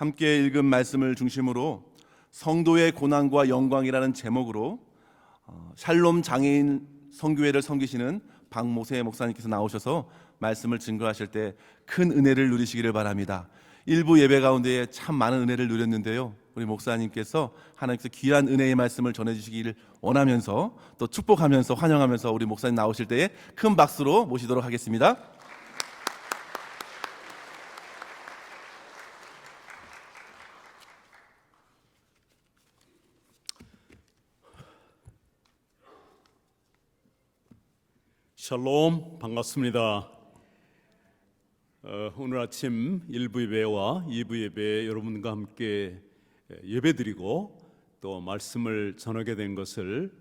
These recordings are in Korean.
함께 읽은 말씀을 중심으로 성도의 고난과 영광이라는 제목으로 샬롬 장애인 선교회를 섬기시는 박모세 목사님께서 나오셔서 말씀을 증거하실 때 큰 은혜를 누리시기를 바랍니다. 일부 예배 가운데에 참 많은 은혜를 누렸는데요, 우리 목사님께서 하나님께서 귀한 은혜의 말씀을 전해주시기를 원하면서 또 축복하면서 환영하면서 우리 목사님 나오실 때에 큰 박수로 모시도록 하겠습니다. 샬롬, 반갑습니다. 오늘 아침 1부 예배와 2부 예배에 여러분과 함께 예배드리고 또 말씀을 전하게 된 것을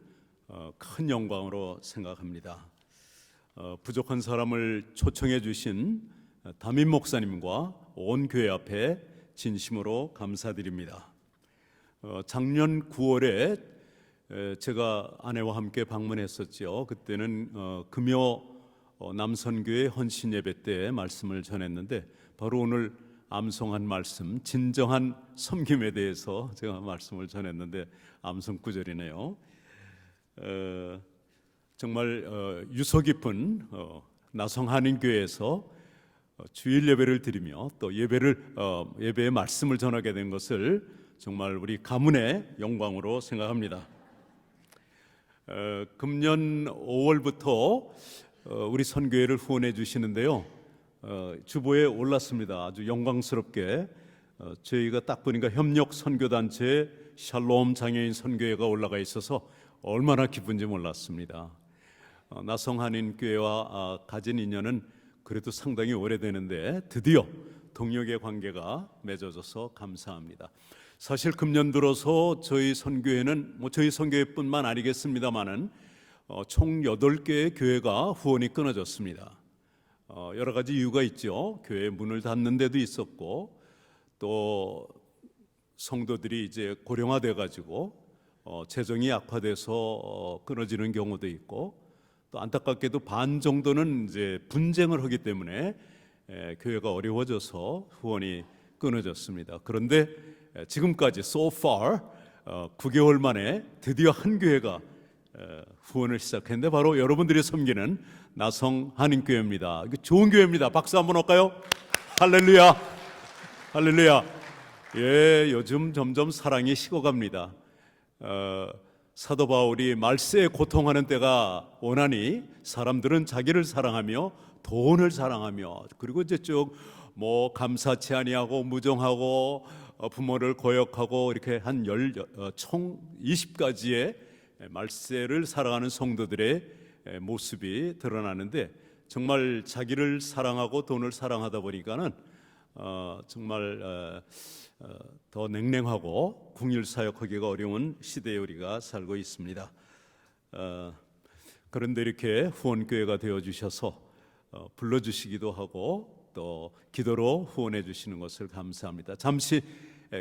큰 영광으로 생각합니다. 부족한 사람을 초청해 주신 담임 목사님과 온 교회 앞에 진심으로 감사드립니다. 작년 9월에 제가 아내와 함께 방문했었죠. 그때는 금요 남선교회 헌신 예배 때 말씀을 전했는데, 바로 오늘 암송한 말씀, 진정한 섬김에 대해서 제가 말씀을 전했는데 암송 구절이네요. 정말 유서 깊은 나성 한인교회에서 주일 예배를 드리며 또 예배의 말씀을 전하게 된 것을 정말 우리 가문의 영광으로 생각합니다. 금년 5월부터 우리 선교회를 후원해 주시는데요, 주보에 올랐습니다. 아주 영광스럽게 저희가 딱 보니까 협력 선교단체 샬롬 장애인 선교회가 올라가 있어서 얼마나 기쁜지 몰랐습니다. 나성한인교회와 가진 인연은 그래도 상당히 오래되는데 드디어 동역의 관계가 맺어져서 감사합니다. 사실 금년 들어서 저희 선교회는 저희 선교회뿐만 아니겠습니다만은 총 8개의 교회가 후원이 끊어졌습니다. 여러 가지 이유가 있죠. 교회 문을 닫는 데도 있었고, 또 성도들이 이제 고령화돼 가지고 재정이 악화돼서 끊어지는 경우도 있고, 또 안타깝게도 반 정도는 이제 분쟁을 하기 때문에 교회가 어려워져서 후원이 끊어졌습니다. 그런데 지금까지 so far 9개월 만에 드디어 한 교회가 후원을 시작했는데 바로 여러분들이 섬기는 나성 한인교회입니다. 좋은 교회입니다. 박수 한번 할까요? 할렐루야, 할렐루야. 예, 요즘 점점 사랑이 식어갑니다. 사도 바울이 말세에 고통하는 때가 오나니 사람들은 자기를 사랑하며 돈을 사랑하며, 그리고 이제 쭉 감사치 아니하고 무정하고 부모를 거역하고 이렇게 총 20가지의 말세를 살아가는 성도들의 모습이 드러나는데, 정말 자기를 사랑하고 돈을 사랑하다 보니까는 정말 더 냉랭하고 궁일 사역하기가 어려운 시대에 우리가 살고 있습니다. 그런데 이렇게 후원교회가 되어주셔서 불러주시기도 하고 또 기도로 후원해 주시는 것을 감사합니다. 잠시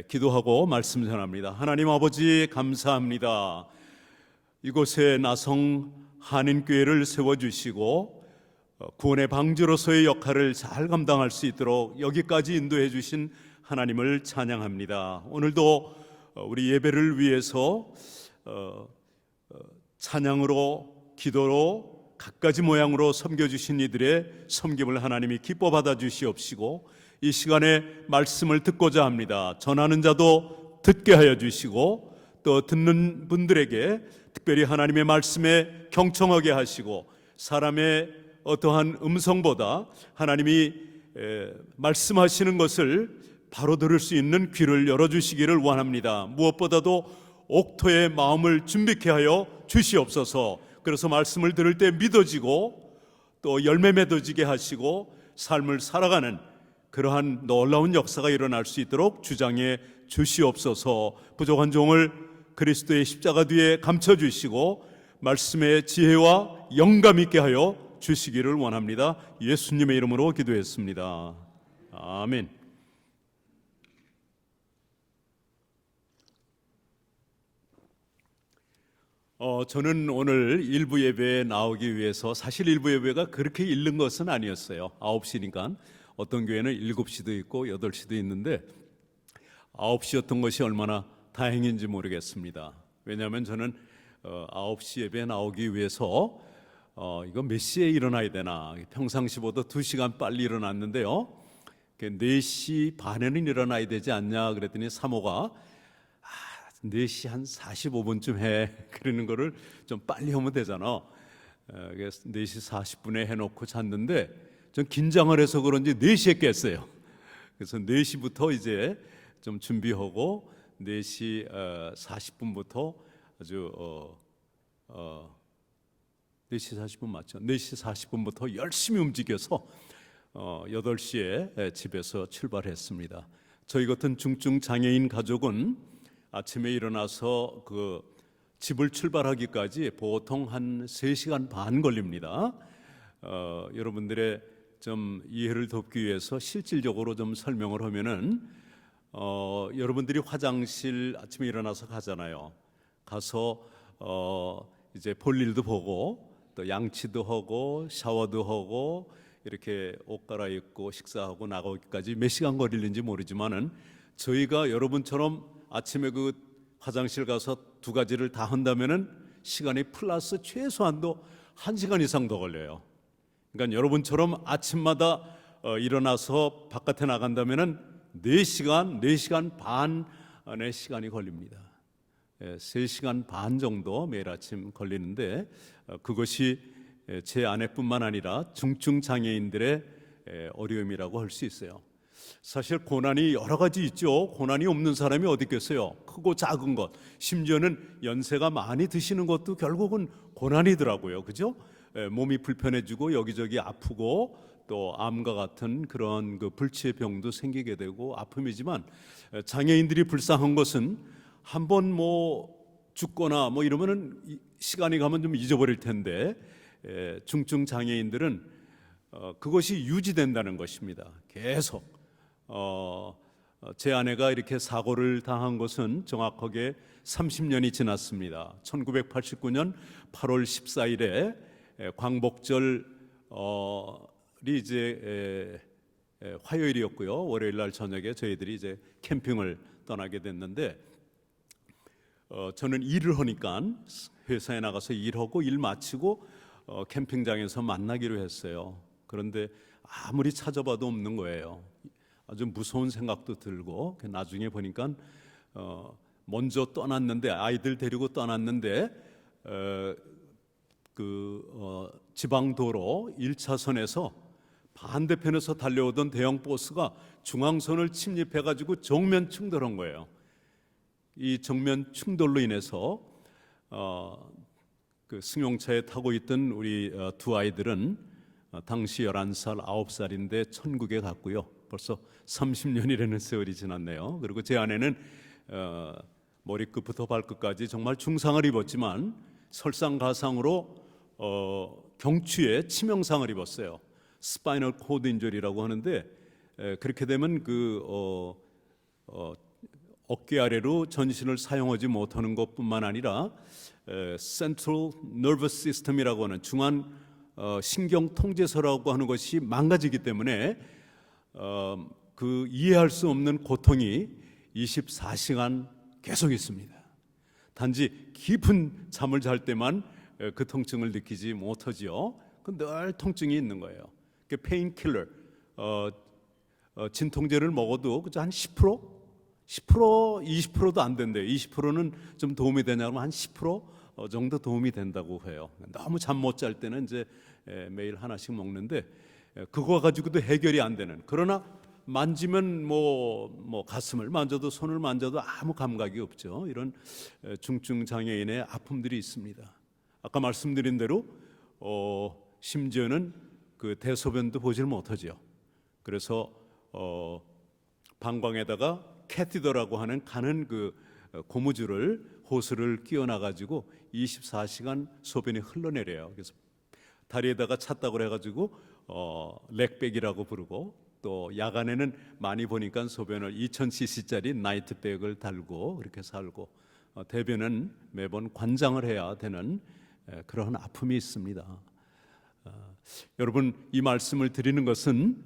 기도하고 말씀 전합니다. 하나님 아버지, 감사합니다. 이곳에 나성 한인교회를 세워주시고 구원의 방주로서의 역할을 잘 감당할 수 있도록 여기까지 인도해 주신 하나님을 찬양합니다. 오늘도 우리 예배를 위해서 찬양으로, 기도로, 갖가지 모양으로 섬겨주신 이들의 섬김을 하나님이 기뻐 받아 주시옵시고, 이 시간에 말씀을 듣고자 합니다. 전하는 자도 듣게 하여 주시고, 또 듣는 분들에게 특별히 하나님의 말씀에 경청하게 하시고, 사람의 어떠한 음성보다 하나님이 말씀하시는 것을 바로 들을 수 있는 귀를 열어주시기를 원합니다. 무엇보다도 옥토의 마음을 준비케 하여 주시옵소서. 그래서 말씀을 들을 때 믿어지고 또 열매 맺어지게 하시고 삶을 살아가는 그러한 놀라운 역사가 일어날 수 있도록 주장해 주시옵소서. 부족한 종을 그리스도의 십자가 뒤에 감춰주시고 말씀의 지혜와 영감 있게 하여 주시기를 원합니다. 예수님의 이름으로 기도했습니다. 아멘. 저는 오늘 일부 예배에 나오기 위해서, 사실 일부 예배가 그렇게 일른 것은 아니었어요. 9시니까 어떤 교회는 7시도 있고 8시도 있는데 9시였던 것이 얼마나 다행인지 모르겠습니다. 왜냐하면 저는 9시 예배에 나오기 위해서 이거 몇 시에 일어나야 되나, 평상시보다 2시간 빨리 일어났는데요, 4시 반에는 일어나야 되지 않냐 그랬더니 사모가 4시 한 45분쯤 해 그러는 거를 좀 빨리 하면 되잖아. 그래서 4시 40분에 해놓고 잤는데 전 긴장을 해서 그런지 4시에 깼어요. 그래서 4시부터 이제 좀 준비하고 4시 40분부터 아주 4시 40분 맞죠? 4시 40분부터 열심히 움직여서 8시에 집에서 출발했습니다. 저희 같은 중증 장애인 가족은 아침에 일어나서 그 집을 출발하기까지 보통 한 3시간 반 걸립니다. 여러분들의 좀 이해를 돕기 위해서 실질적으로 좀 설명을 하면은 여러분들이 화장실 아침에 일어나서 가잖아요. 가서 이제 볼일도 보고 또 양치도 하고 샤워도 하고 이렇게 옷 갈아입고 식사하고 나가기까지 몇 시간 걸리는지 모르지만은 저희가 여러분처럼 아침에 그 화장실 가서 2가지를 다 한다면은 시간이 플러스 최소한도 1시간 이상 더 걸려요. 그러니까 여러분처럼 아침마다 일어나서 바깥에 나간다면은 4시간 반의 시간이 걸립니다. 3시간 반 정도 매일 아침 걸리는데 그것이 제 아내뿐만 아니라 중증 장애인들의 어려움이라고 할 수 있어요. 사실 고난이 여러 가지 있죠. 고난이 없는 사람이 어디 있겠어요. 크고 작은 것, 심지어는 연세가 많이 드시는 것도 결국은 고난이더라고요. 그죠? 몸이 불편해지고 여기저기 아프고 또 암과 같은 그런 그 불치의 병도 생기게 되고 아픔이지만, 장애인들이 불쌍한 것은 한번 뭐 죽거나 뭐 이러면은 시간이 가면 좀 잊어버릴 텐데, 중증 장애인들은 그것이 유지된다는 것입니다. 계속 제 아내가 이렇게 사고를 당한 것은 정확하게 30년이 지났습니다. 1989년 8월 14일에 광복절이 이제 화요일이었고요. 월요일 날 저녁에 저희들이 이제 캠핑을 떠나게 됐는데, 저는 일을 하니까 회사에 나가서 일하고 일 마치고 캠핑장에서 만나기로 했어요. 그런데 아무리 찾아봐도 없는 거예요. 아주 무서운 생각도 들고, 나중에 보니까 먼저 떠났는데, 아이들 데리고 떠났는데 지방도로 1차선에서 반대편에서 달려오던 대형 버스가 중앙선을 침입해가지고 정면 충돌한 거예요. 이 정면 충돌로 인해서 그 승용차에 타고 있던 우리 두 아이들은 당시 11살, 9살인데 천국에 갔고요. 벌써 30년이라는 세월이 지났네요. 그리고 제 아내는 머리끝부터 발끝까지 정말 중상을 입었지만 설상가상으로 경추에 치명상을 입었어요. 스파이널 코드 인저리라고 하는데, 그렇게 되면 그 어깨 아래로 전신을 사용하지 못하는 것뿐만 아니라 Central Nervous System이라고 하는 중앙 신경 통제소라고 하는 것이 망가지기 때문에 그 이해할 수 없는 고통이 24시간 계속 있습니다. 단지 깊은 잠을 잘 때만 그 통증을 느끼지 못하지요. 늘 통증이 있는 거예요. 페인킬러, 진통제를 먹어도 그저 한 10%, 20%도 안 된대요. 20%는 좀 도움이 되냐면 한 10% 정도 도움이 된다고 해요. 너무 잠 못 잘 때는 이제 매일 하나씩 먹는데, 그거 가지고도 해결이 안 되는, 그러나 만지면 뭐 가슴을 만져도 손을 만져도 아무 감각이 없죠. 이런 중증 장애인의 아픔들이 있습니다. 아까 말씀드린 대로 심지어는 그 대소변도 보질 못하죠. 그래서 방광에다가 캐티더라고 하는 가는 그 고무줄을, 호스를 끼워놔 가지고 24시간 소변이 흘러내려요. 그래서 다리에다가 찼다고 해가지고 렉백이라고 부르고, 또 야간에는 많이 보니까 소변을 2000cc짜리 나이트백을 달고 그렇게 살고, 대변은 매번 관장을 해야 되는 그러한 아픔이 있습니다. 여러분, 이 말씀을 드리는 것은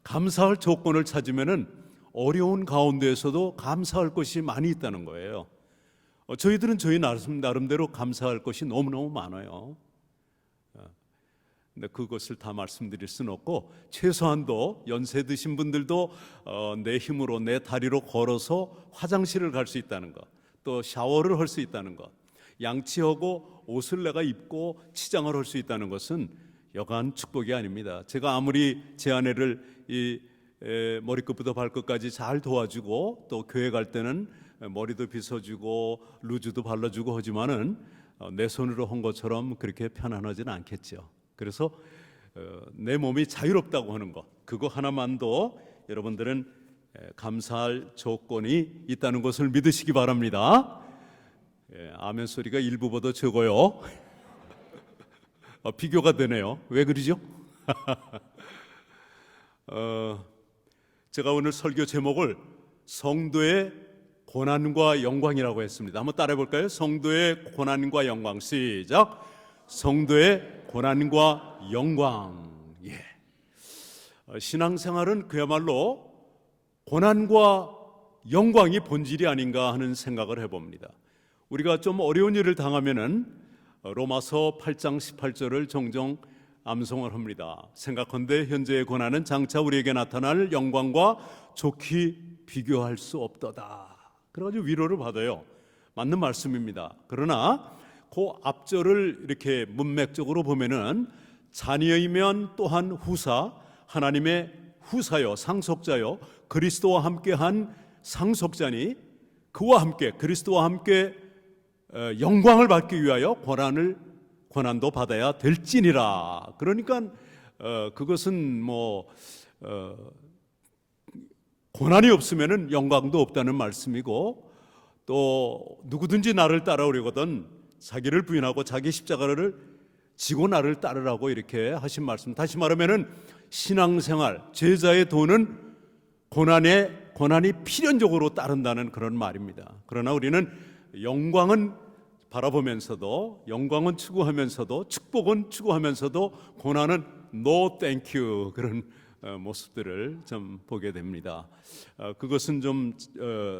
감사할 조건을 찾으면은 어려운 가운데에서도 감사할 것이 많이 있다는 거예요. 저희들은 저희 나름대로 감사할 것이 너무너무 많아요. 근데 그것을 다 말씀드릴 수는 없고, 최소한도 연세 드신 분들도 내 힘으로 내 다리로 걸어서 화장실을 갈 수 있다는 것, 또 샤워를 할 수 있다는 것, 양치하고 옷을 내가 입고 치장을 할 수 있다는 것은 여간 축복이 아닙니다. 제가 아무리 제 아내를 머리끝부터 발끝까지 잘 도와주고, 또 교회 갈 때는 머리도 빗어주고 루즈도 발라주고 하지만은 내 손으로 한 것처럼 그렇게 편안하지는 않겠죠. 그래서 내 몸이 자유롭다고 하는 것, 그거 하나만도 여러분들은 감사할 조건이 있다는 것을 믿으시기 바랍니다. 아멘 소리가 일부보다 적어요. 비교가 되네요. 왜 그러죠? 제가 오늘 설교 제목을 성도의 고난과 영광이라고 했습니다. 한번 따라해 볼까요? 성도의 고난과 영광. 시작. 성도의 고난과 영광. 신앙생활은 그야말로 고난과 영광이 본질이 아닌가 하는 생각을 해봅니다. 우리가 좀 어려운 일을 당하면은 로마서 8장 18절을 종종 암송을 합니다. 생각한데 현재의 고난은 장차 우리에게 나타날 영광과 좋게 비교할 수 없도다. 그래가지고 위로를 받아요. 맞는 말씀입니다. 그러나 그 앞절을 이렇게 문맥적으로 보면은 자녀이면 또한 후사, 하나님의 후사요, 상속자요, 그리스도와 함께한 상속자니 그와 함께 그리스도와 함께 영광을 받기 위하여 고난도 받아야 될지니라. 그러니까 그것은 고난이 없으면은 영광도 없다는 말씀이고, 또 누구든지 나를 따라오려거든 자기를 부인하고 자기 십자가를 지고 나를 따르라고 이렇게 하신 말씀. 다시 말하면은 신앙생활, 제자의 도는 고난이 필연적으로 따른다는 그런 말입니다. 그러나 우리는 영광은 바라보면서도, 영광은 추구하면서도, 축복은 추구하면서도 고난은 no thank you, 그런 모습들을 좀 보게 됩니다. 그것은 좀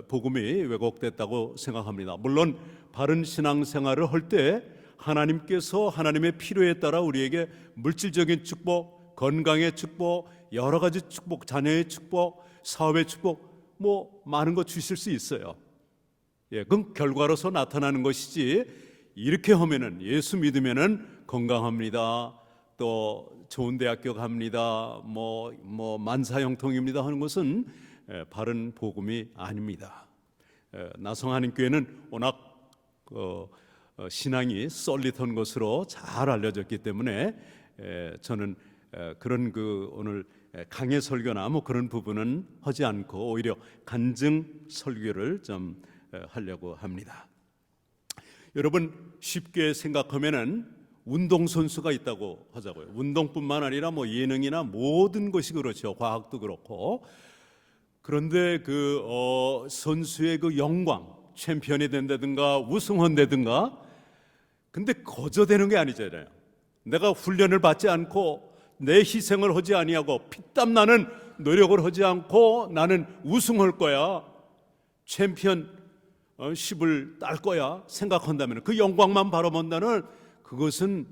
복음이 왜곡됐다고 생각합니다. 물론 바른 신앙생활을 할 때 하나님께서 하나님의 필요에 따라 우리에게 물질적인 축복, 건강의 축복, 여러 가지 축복, 자녀의 축복, 사업의 축복, 많은 거 주실 수 있어요. 그건 결과로서 나타나는 것이지, 이렇게 하면은, 예수 믿으면은 건강합니다, 또 좋은 대학교 갑니다, 만사형통입니다 하는 것은 바른 복음이 아닙니다. 나성하는 교회는 워낙 신앙이 솔깃한 것으로 잘 알려졌기 때문에 저는 그런 오늘 강해 설교나 그런 부분은 하지 않고 오히려 간증 설교를 좀 하려고 합니다. 여러분, 쉽게 생각하면은 운동선수가 있다고 하자고요. 운동뿐만 아니라 예능이나 모든 것이 그렇죠. 과학도 그렇고. 그런데 선수의 영광, 챔피언이 된다든가 우승한다든가, 근데 거저되는 게 아니잖아요. 내가 훈련을 받지 않고 내 희생을 하지 아니하고 피땀 나는 노력을 하지 않고 나는 우승할 거야, 챔피언십을 딸 거야 생각한다면, 그 영광만 바라본다는 그것은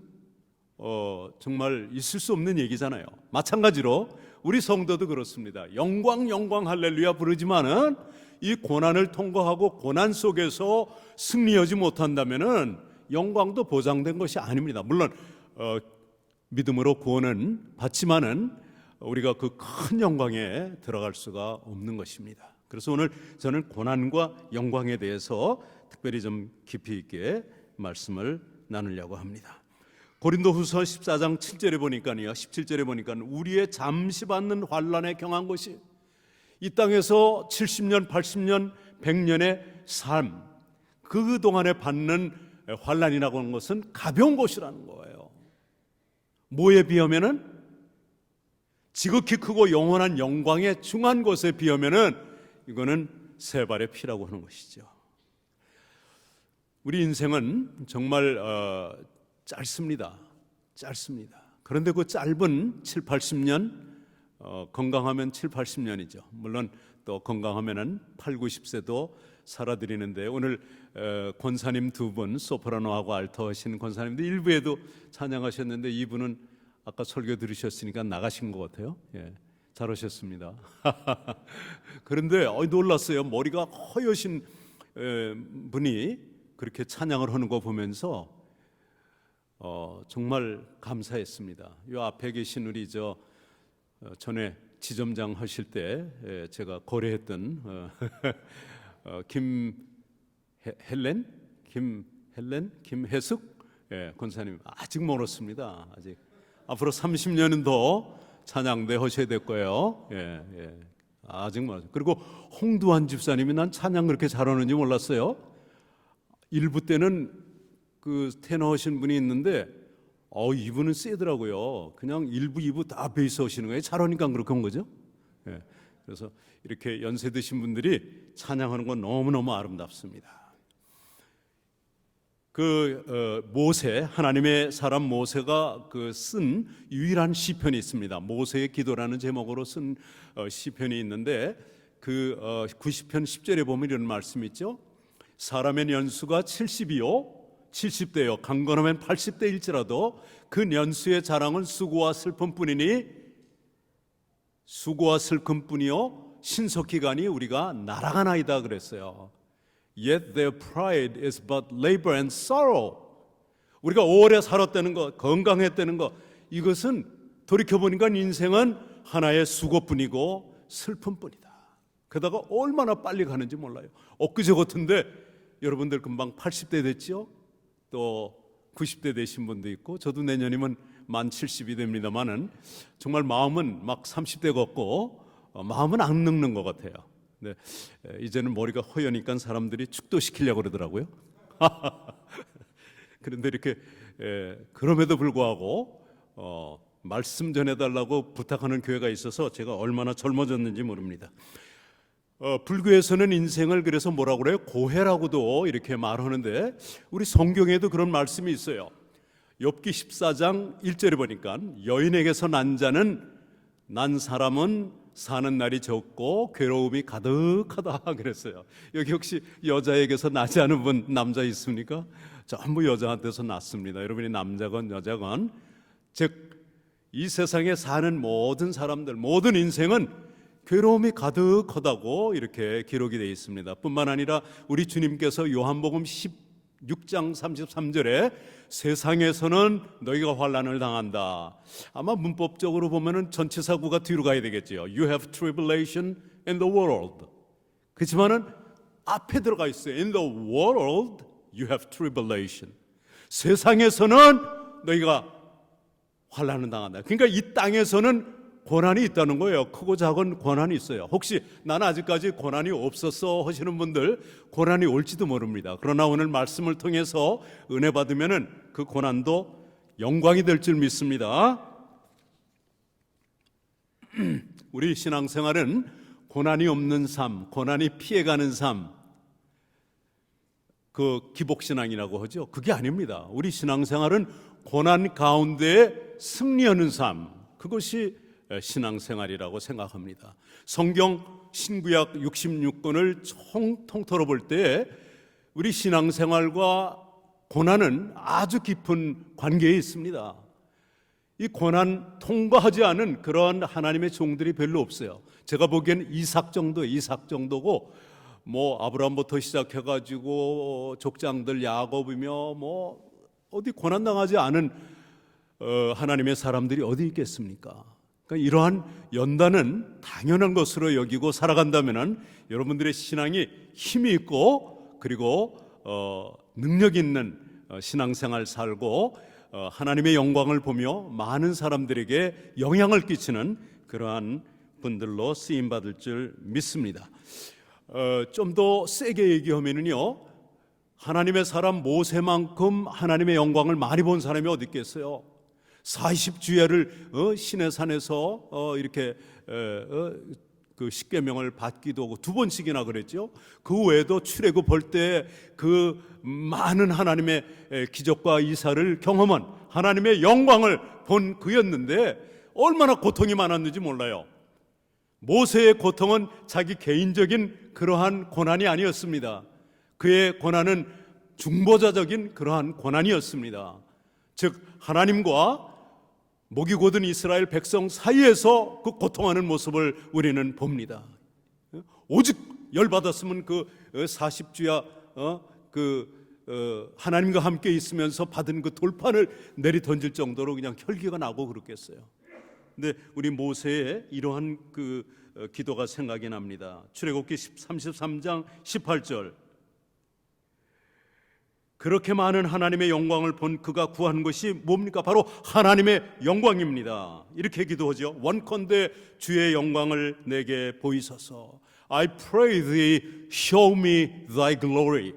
정말 있을 수 없는 얘기잖아요. 마찬가지로 우리 성도도 그렇습니다. 영광 영광 할렐루야 부르지만은 이 고난을 통과하고 고난 속에서 승리하지 못한다면은 영광도 보장된 것이 아닙니다. 물론 믿음으로 구원은 받지만은 우리가 그 큰 영광에 들어갈 수가 없는 것입니다. 그래서 오늘 저는 고난과 영광에 대해서 특별히 좀 깊이 있게 말씀을 나누려고 합니다. 고린도후서 14장 7절에 보니까요, 17절에 보니까 우리의 잠시 받는 환난에 경한 것이 이 땅에서 70년, 80년, 100년의 삶, 그 동안에 받는 환난이라고 하는 것은 가벼운 것이라는 거예요. 뭐에 비하면은, 지극히 크고 영원한 영광의 중한 것에 비하면은 이거는 세 발의 피라고 하는 것이죠. 우리 인생은 정말 짧습니다. 그런데 그 짧은 7, 80년, 건강하면 7, 80년이죠. 물론 또 건강하면은 8, 90세도 살아드리는데 오늘 권사님 두 분 소프라노하고 알토 하신 권사님들 일부에도 찬양하셨는데 이분은 아까 설교 들으셨으니까 나가신 것 같아요. 예, 잘하셨습니다. 그런데 놀랐어요. 머리가 허여신 분이 그렇게 찬양을 하는 거 보면서 정말 감사했습니다. 이 앞에 계신 우리 전에 지점장 하실 때 제가 거래했던 김혜숙 권사님 아직 멀었습니다. 아직 앞으로 30년은 더 찬양대 하셔야 될 거예요. 아직 멀었어요. 그리고 홍두환 집사님이 난 찬양 그렇게 잘하는지 몰랐어요. 일부 때는 그 테너 하신 분이 있는데 이분은 세더라고요. 그냥 1부, 2부 다 베이스 하시는 거예요. 잘하니까 그렇게 한 거죠. 그래서 이렇게 연세 드신 분들이 찬양하는 건 너무너무 아름답습니다. 모세, 하나님의 사람 모세가 쓴 유일한 시편이 있습니다. 모세의 기도라는 제목으로 쓴 시편이 있는데 90편 10절에 보면 이런 말씀이 있죠. 사람의 연수가 70대요 강건하면 80대일지라도 그 연수의 자랑은 수고와 슬픔뿐이니 수고와 슬픔뿐이요 신속히가니 우리가 날아가나이다 그랬어요. Yet their pride is but labor and sorrow. 우리가 오래 살았다는 것, 건강했다는 것, 이것은 돌이켜보니까 인생은 하나의 수고뿐이고 슬픔뿐이다. 게다가 얼마나 빨리 가는지 몰라요. 엊그제 같은데 여러분들 금방 80대 됐죠? 또 90대 되신 분도 있고 저도 내년이면 만 70이 됩니다만은 정말 마음은 막 30대 같고 마음은 안 늙는 것 같아요. 네, 이제는 머리가 허여니까 사람들이 축도시키려고 그러더라고요. 그런데 이렇게 그럼에도 불구하고 말씀 전해달라고 부탁하는 교회가 있어서 제가 얼마나 젊어졌는지 모릅니다. 불교에서는 인생을 그래서 뭐라고 그래요? 고해라고도 이렇게 말하는데 우리 성경에도 그런 말씀이 있어요. 욥기 14장 1절에 보니까 여인에게서 난 사람은 사는 날이 적고 괴로움이 가득하다 그랬어요. 여기 혹시 여자에게서 나지 않은 분 남자 있습니까? 전부 여자한테서 났습니다. 여러분이 남자건 여자건 즉 이 세상에 사는 모든 사람들 모든 인생은 괴로움이 가득하다고 이렇게 기록이 되어 있습니다. 뿐만 아니라 우리 주님께서 요한복음 16장 33절에 세상에서는 너희가 환난을 당한다. 아마 문법적으로 보면은 전치사구가 뒤로 가야 되겠죠. You have tribulation in the world. 그렇지만은 앞에 들어가 있어요. In the world you have tribulation. 세상에서는 너희가 환난을 당한다. 그러니까 이 땅에서는 고난이 있다는 거예요. 크고 작은 고난이 있어요. 혹시 나는 아직까지 고난이 없었어 하시는 분들 고난이 올지도 모릅니다. 그러나 오늘 말씀을 통해서 은혜 받으면은 그 고난도 영광이 될 줄 믿습니다. 우리 신앙생활은 고난이 없는 삶, 고난이 피해가는 삶, 그 기복신앙이라고 하죠. 그게 아닙니다. 우리 신앙생활은 고난 가운데 승리하는 삶, 그것이 신앙생활이라고 생각합니다. 성경 신구약 66권을 통틀어 볼 때 우리 신앙생활과 고난은 아주 깊은 관계에 있습니다. 이 고난 통과하지 않은 그러한 하나님의 종들이 별로 없어요. 제가 보기엔 이삭 정도고 뭐 아브라함부터 시작해가지고 족장들 야곱이며 뭐 어디 고난 당하지 않은 하나님의 사람들이 어디 있겠습니까? 그러니까 이러한 연단은 당연한 것으로 여기고 살아간다면은 여러분들의 신앙이 힘이 있고 그리고 능력 있는 신앙생활 살고 하나님의 영광을 보며 많은 사람들에게 영향을 끼치는 그러한 분들로 쓰임 받을 줄 믿습니다. 좀 더 세게 얘기하면은요, 하나님의 사람 모세만큼 하나님의 영광을 많이 본 사람이 어디 있겠어요? 40주야를 시내 산에서 이렇게 그 십계명을 받기도 하고 2번씩이나 그랬죠. 그 외에도 출애굽할 때 그 많은 하나님의 기적과 이사를 경험한 하나님의 영광을 본 그였는데 얼마나 고통이 많았는지 몰라요. 모세의 고통은 자기 개인적인 그러한 고난이 아니었습니다. 그의 고난은 중보자적인 그러한 고난이었습니다. 즉 하나님과 목이 곧은 이스라엘 백성 사이에서 그 고통하는 모습을 우리는 봅니다. 오직 열받았으면 그 40주야 하나님과 함께 있으면서 받은 그 돌판을 내리 던질 정도로 그냥 혈기가 나고 그렇겠어요. 근데 우리 모세의 이러한 그 기도가 생각이 납니다. 출애굽기 33장 18절. 그렇게 많은 하나님의 영광을 본 그가 구한 것이 뭡니까? 바로 하나님의 영광입니다. 이렇게 기도하죠. 원컨대 주의 영광을 내게 보이소서. I pray thee, show me thy glory.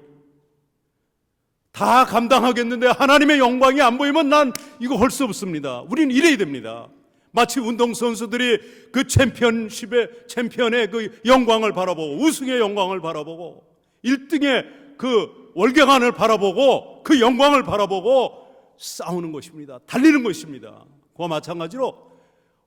다 감당하겠는데 하나님의 영광이 안 보이면 난 이거 할 수 없습니다. 우리는 이래야 됩니다. 마치 운동선수들이 그 챔피언의 그 영광을 바라보고 우승의 영광을 바라보고 1등의 그 월경안을 바라보고 그 영광을 바라보고 싸우는 것입니다. 달리는 것입니다. 그와 마찬가지로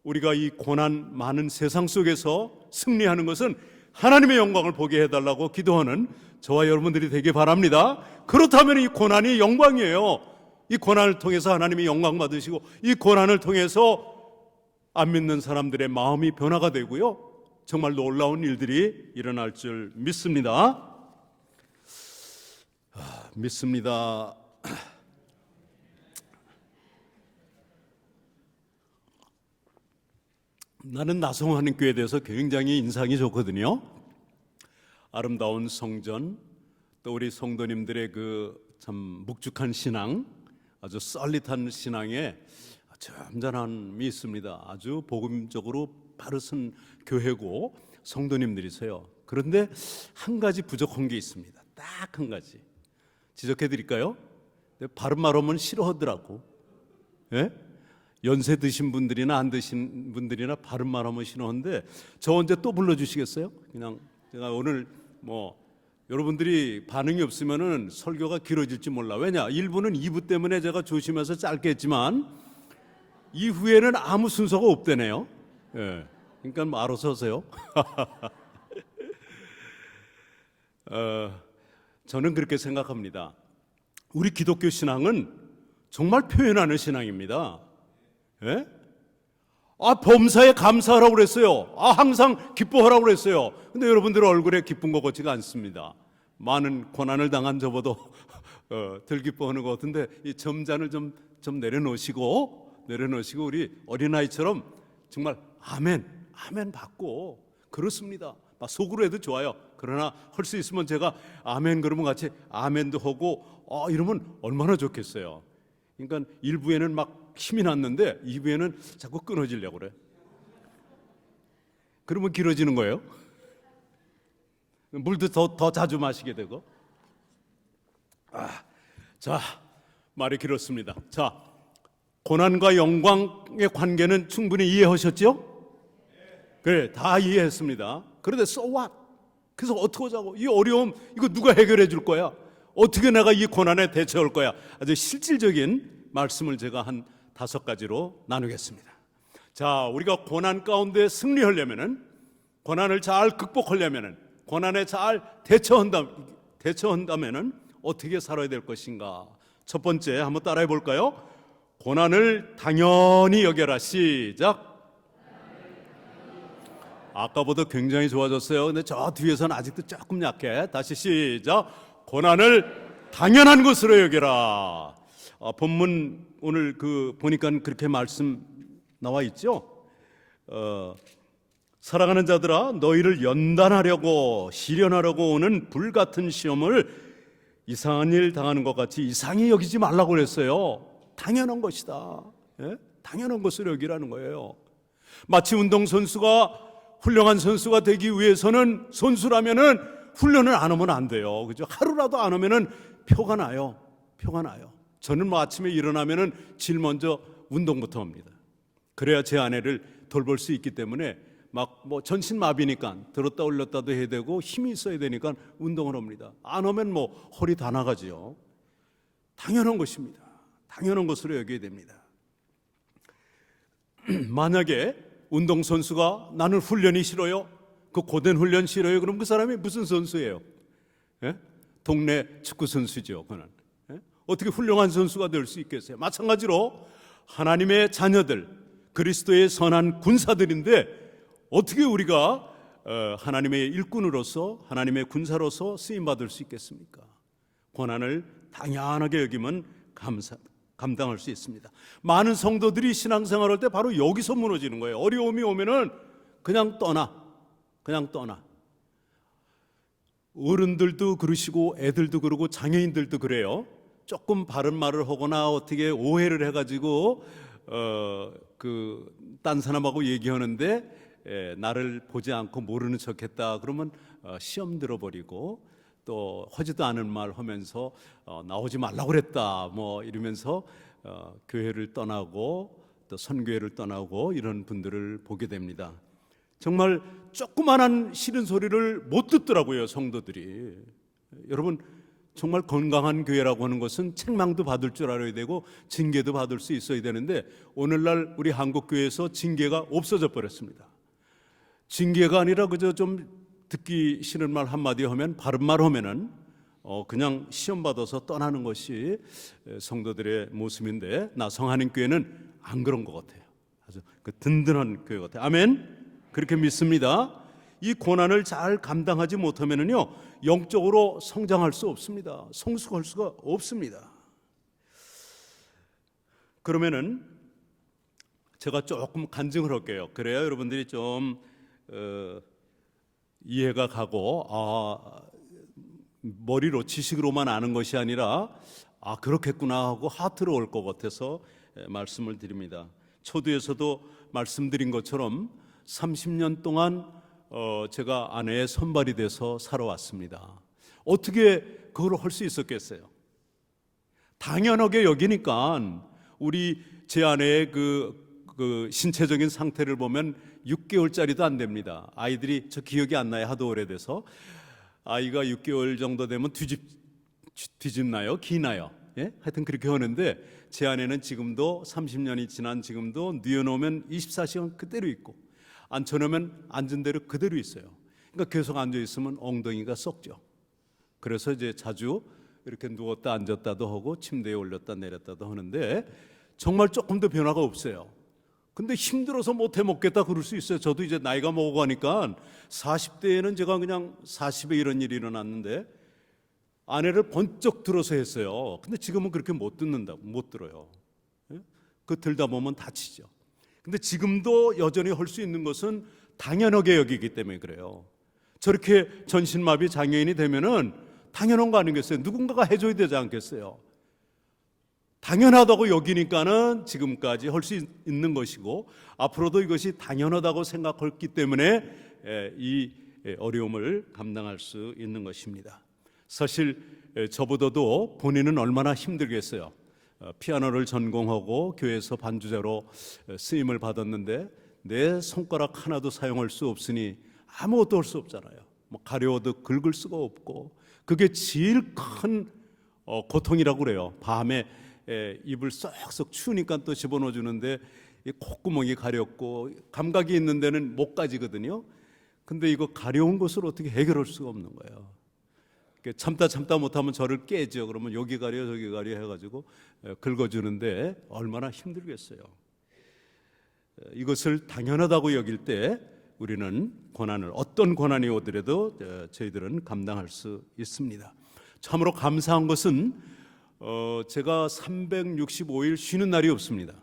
우리가 이 고난 많은 세상 속에서 승리하는 것은 하나님의 영광을 보게 해달라고 기도하는 저와 여러분들이 되길 바랍니다. 그렇다면 이 고난이 영광이에요. 이 고난을 통해서 하나님이 영광 받으시고 이 고난을 통해서 안 믿는 사람들의 마음이 변화가 되고요, 정말 놀라운 일들이 일어날 줄 믿습니다. 믿습니다. 나는 나성하는 교회에 대해서 굉장히 인상이 좋거든요. 아름다운 성전, 또 우리 성도님들의 그 참 묵직한 신앙, 아주 썰릿한 신앙에 점잖함이 있습니다. 아주 복음적으로 바르선 교회고 성도님들이세요. 그런데 한 가지 부족한 게 있습니다. 딱 한 가지 지적해 드릴까요? 바른 말 하면 싫어하더라고. 예? 연세 드신 분들이나 안 드신 분들이나 바른 말 하면 싫어하는데 저 언제 또 불러주시겠어요? 그냥 제가 오늘 여러분들이 반응이 없으면은 설교가 길어질지 몰라. 왜냐? 1부는 2부 때문에 제가 조심해서 짧게 했지만 이후에는 아무 순서가 없대네요. 예. 그러니까 뭐 알아서 하세요. 저는 그렇게 생각합니다. 우리 기독교 신앙은 정말 표현하는 신앙입니다. 예? 범사에 감사하라고 그랬어요. 항상 기뻐하라고 그랬어요. 근데 여러분들 얼굴에 기쁜 것 같지가 않습니다. 많은 고난을 당한 저보다 덜 기뻐하는 것 같은데 이 점잔을 좀 내려놓으시고 우리 어린아이처럼 정말 아멘 받고 그렇습니다. 속으로 해도 좋아요. 그러나 할 수 있으면 제가 아멘 그러면 같이 아멘도 하고 이러면 얼마나 좋겠어요. 그러니까 1부에는 막 힘이 났는데 2부에는 자꾸 끊어지려고 그래. 그러면 길어지는 거예요. 물도 더 자주 마시게 되고. 자, 말이 길었습니다. 자, 고난과 영광의 관계는 충분히 이해하셨죠? 그래, 다 이해했습니다. 그런데 so what? 그래서 어떻게 하자고? 이 어려움 이거 누가 해결해 줄 거야? 어떻게 내가 이 고난에 대처할 거야? 아주 실질적인 말씀을 제가 한 5가지로 나누겠습니다. 자, 우리가 고난 가운데 승리하려면은, 고난을 잘 극복하려면은, 고난에 잘 대처한다면은 어떻게 살아야 될 것인가? 첫 번째 한번 따라해 볼까요? 고난을 당연히 여겨라. 시작. 아까보다 굉장히 좋아졌어요. 근데 저 뒤에서는 아직도 조금 약해. 다시 시작. 고난을 당연한 것으로 여겨라. 본문 오늘 보니까 그렇게 말씀 나와 있죠. 사랑하는 자들아, 너희를 연단하려고 시련하려고 오는 불같은 시험을 이상한 일 당하는 것 같이 이상히 여기지 말라고 그랬어요. 당연한 것이다. 예? 당연한 것으로 여기라는 거예요. 마치 운동선수가 훌륭한 선수가 되기 위해서는, 선수라면은 훈련을 안 하면 안 돼요. 그죠? 하루라도 안 하면은 표가 나요. 저는 아침에 일어나면은 제일 먼저 운동부터 합니다. 그래야 제 아내를 돌볼 수 있기 때문에 전신마비니까 들었다 올렸다도 해야 되고 힘이 있어야 되니까 운동을 합니다. 안 하면 허리 다 나가지요. 당연한 것입니다. 당연한 것으로 여겨야 됩니다. 만약에 운동선수가 나는 훈련이 싫어요, 그 고된 훈련 싫어요, 그럼 그 사람이 무슨 선수예요? 예? 동네 축구 선수죠. 그는 어떻게 훌륭한 선수가 될 수 있겠어요? 마찬가지로 하나님의 자녀들, 그리스도의 선한 군사들인데 어떻게 우리가 하나님의 일꾼으로서, 하나님의 군사로서 쓰임받을 수 있겠습니까? 고난을 당연하게 여기면 감당할 수 있습니다. 많은 성도들이 신앙생활할 때 바로 여기서 무너지는 거예요. 어려움이 오면은 그냥 떠나. 어른들도 그러시고 애들도 그러고 장애인들도 그래요. 조금 바른 말을 하거나 어떻게 오해를 해가지고 딴 사람하고 얘기하는데 나를 보지 않고 모르는 척했다 그러면 시험 들어버리고, 또 하지도 않은 말 하면서 나오지 말라고 그랬다 뭐 이러면서 교회를 떠나고 또 선교회를 떠나고 이런 분들을 보게 됩니다. 정말 조그만한 싫은 소리를 못 듣더라고요, 성도들이. 여러분, 정말 건강한 교회라고 하는 것은 책망도 받을 줄 알아야 되고 징계도 받을 수 있어야 되는데, 오늘날 우리 한국 교회에서 징계가 없어져 버렸습니다. 징계가 아니라 그저 좀 듣기 싫은 말 한마디 하면, 바른 말 하면은 그냥 시험 받아서 떠나는 것이 성도들의 모습인데, 나 성하는 교회는 안 그런 것 같아요. 아주 그 든든한 교회 같아요. 아멘. 그렇게 믿습니다. 이 고난을 잘 감당하지 못하면은요, 영적으로 성장할 수 없습니다. 성숙할 수가 없습니다. 그러면은 제가 조금 간증을 할게요. 그래야 여러분들이 좀 이해가 가고, 머리로 지식으로만 아는 것이 아니라 그렇겠구나 하고 하트로 올 것 같아서 말씀을 드립니다. 초두에서도 말씀드린 것처럼 30년 동안 제가 아내의 손발이 돼서 살아왔습니다. 어떻게 그걸 할 수 있었겠어요? 당연하게 여기니까 제 아내의 그 신체적인 상태를 보면 6개월짜리도 안 됩니다. 아이들이, 저 기억이 안 나요, 하도 오래돼서. 아이가 6개월 정도 되면 뒤집나요? 기나요? 예? 하여튼 그렇게 하는데, 제 아내는 지금도 30년이 지난 지금도 누워놓으면 24시간 그대로 있고, 앉혀놓으면 앉은 대로 그대로 있어요. 그러니까 계속 앉아있으면 엉덩이가 썩죠. 그래서 이제 자주 이렇게 누웠다 앉았다도 하고 침대에 올렸다 내렸다도 하는데, 정말 조금도 변화가 없어요. 근데 힘들어서 못 해먹겠다 그럴 수 있어요. 저도 이제 나이가 먹어가니까 40대에는 제가 그냥 40에 이런 일이 일어났는데 아내를 번쩍 들어서 했어요. 근데 지금은 그렇게 못 들어요. 그 들다 보면 다치죠. 근데 지금도 여전히 할 수 있는 것은 당연하게 여기기 때문에 그래요. 저렇게 전신마비 장애인이 되면은 당연한 거 아니겠어요? 누군가가 해줘야 되지 않겠어요? 당연하다고 여기니까는 지금까지 할 수 있는 것이고, 앞으로도 이것이 당연하다고 생각했기 때문에 이 어려움을 감당할 수 있는 것입니다. 사실 저보다도 본인은 얼마나 힘들겠어요. 피아노를 전공하고 교회에서 반주자로 쓰임을 받았는데 내 손가락 하나도 사용할 수 없으니 아무것도 할 수 없잖아요. 뭐 가려워도 긁을 수가 없고, 그게 제일 큰 고통이라고 그래요. 밤에 입을 쏙쏙 추우니까 또 집어넣어 주는데 콧구멍이 가렵고 감각이 있는 데는 못 가지거든요. 근데 이거 가려운 것을 어떻게 해결할 수가 없는 거예요. 참다 못하면 저를 깨죠. 그러면 여기 가려 저기 가려 해가지고 긁어주는데 얼마나 힘들겠어요. 이것을 당연하다고 여길 때 우리는 고난을, 어떤 고난이 오더라도 저희들은 감당할 수 있습니다. 참으로 감사한 것은 제가 365일 쉬는 날이 없습니다.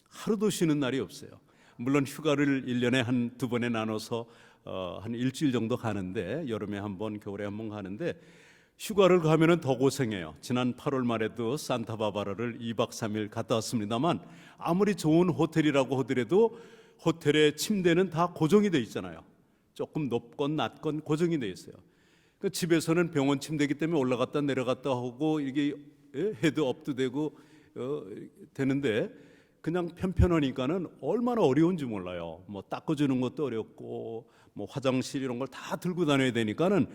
하루도 쉬는 날이 없어요. 물론 휴가를 1년에 한 2번에 나눠서 한 일주일 정도 가는데, 여름에 한 번, 겨울에 한 번 가는데, 휴가를 가면은 더 고생해요. 지난 8월 말에도 산타바바라를 2박 3일 갔다 왔습니다만, 아무리 좋은 호텔이라고 하더라도 호텔의 침대는 다 고정이 돼 있잖아요. 조금 높건 낮건 고정이 돼 있어요. 그러니까 집에서는 병원 침대이기 때문에 올라갔다 내려갔다 하고 이게 헤드업도 되고 되는데, 그냥 편편하니까는 얼마나 어려운지 몰라요. 뭐 닦아주는 것도 어렵고, 뭐 화장실 이런 걸 다 들고 다녀야 되니까는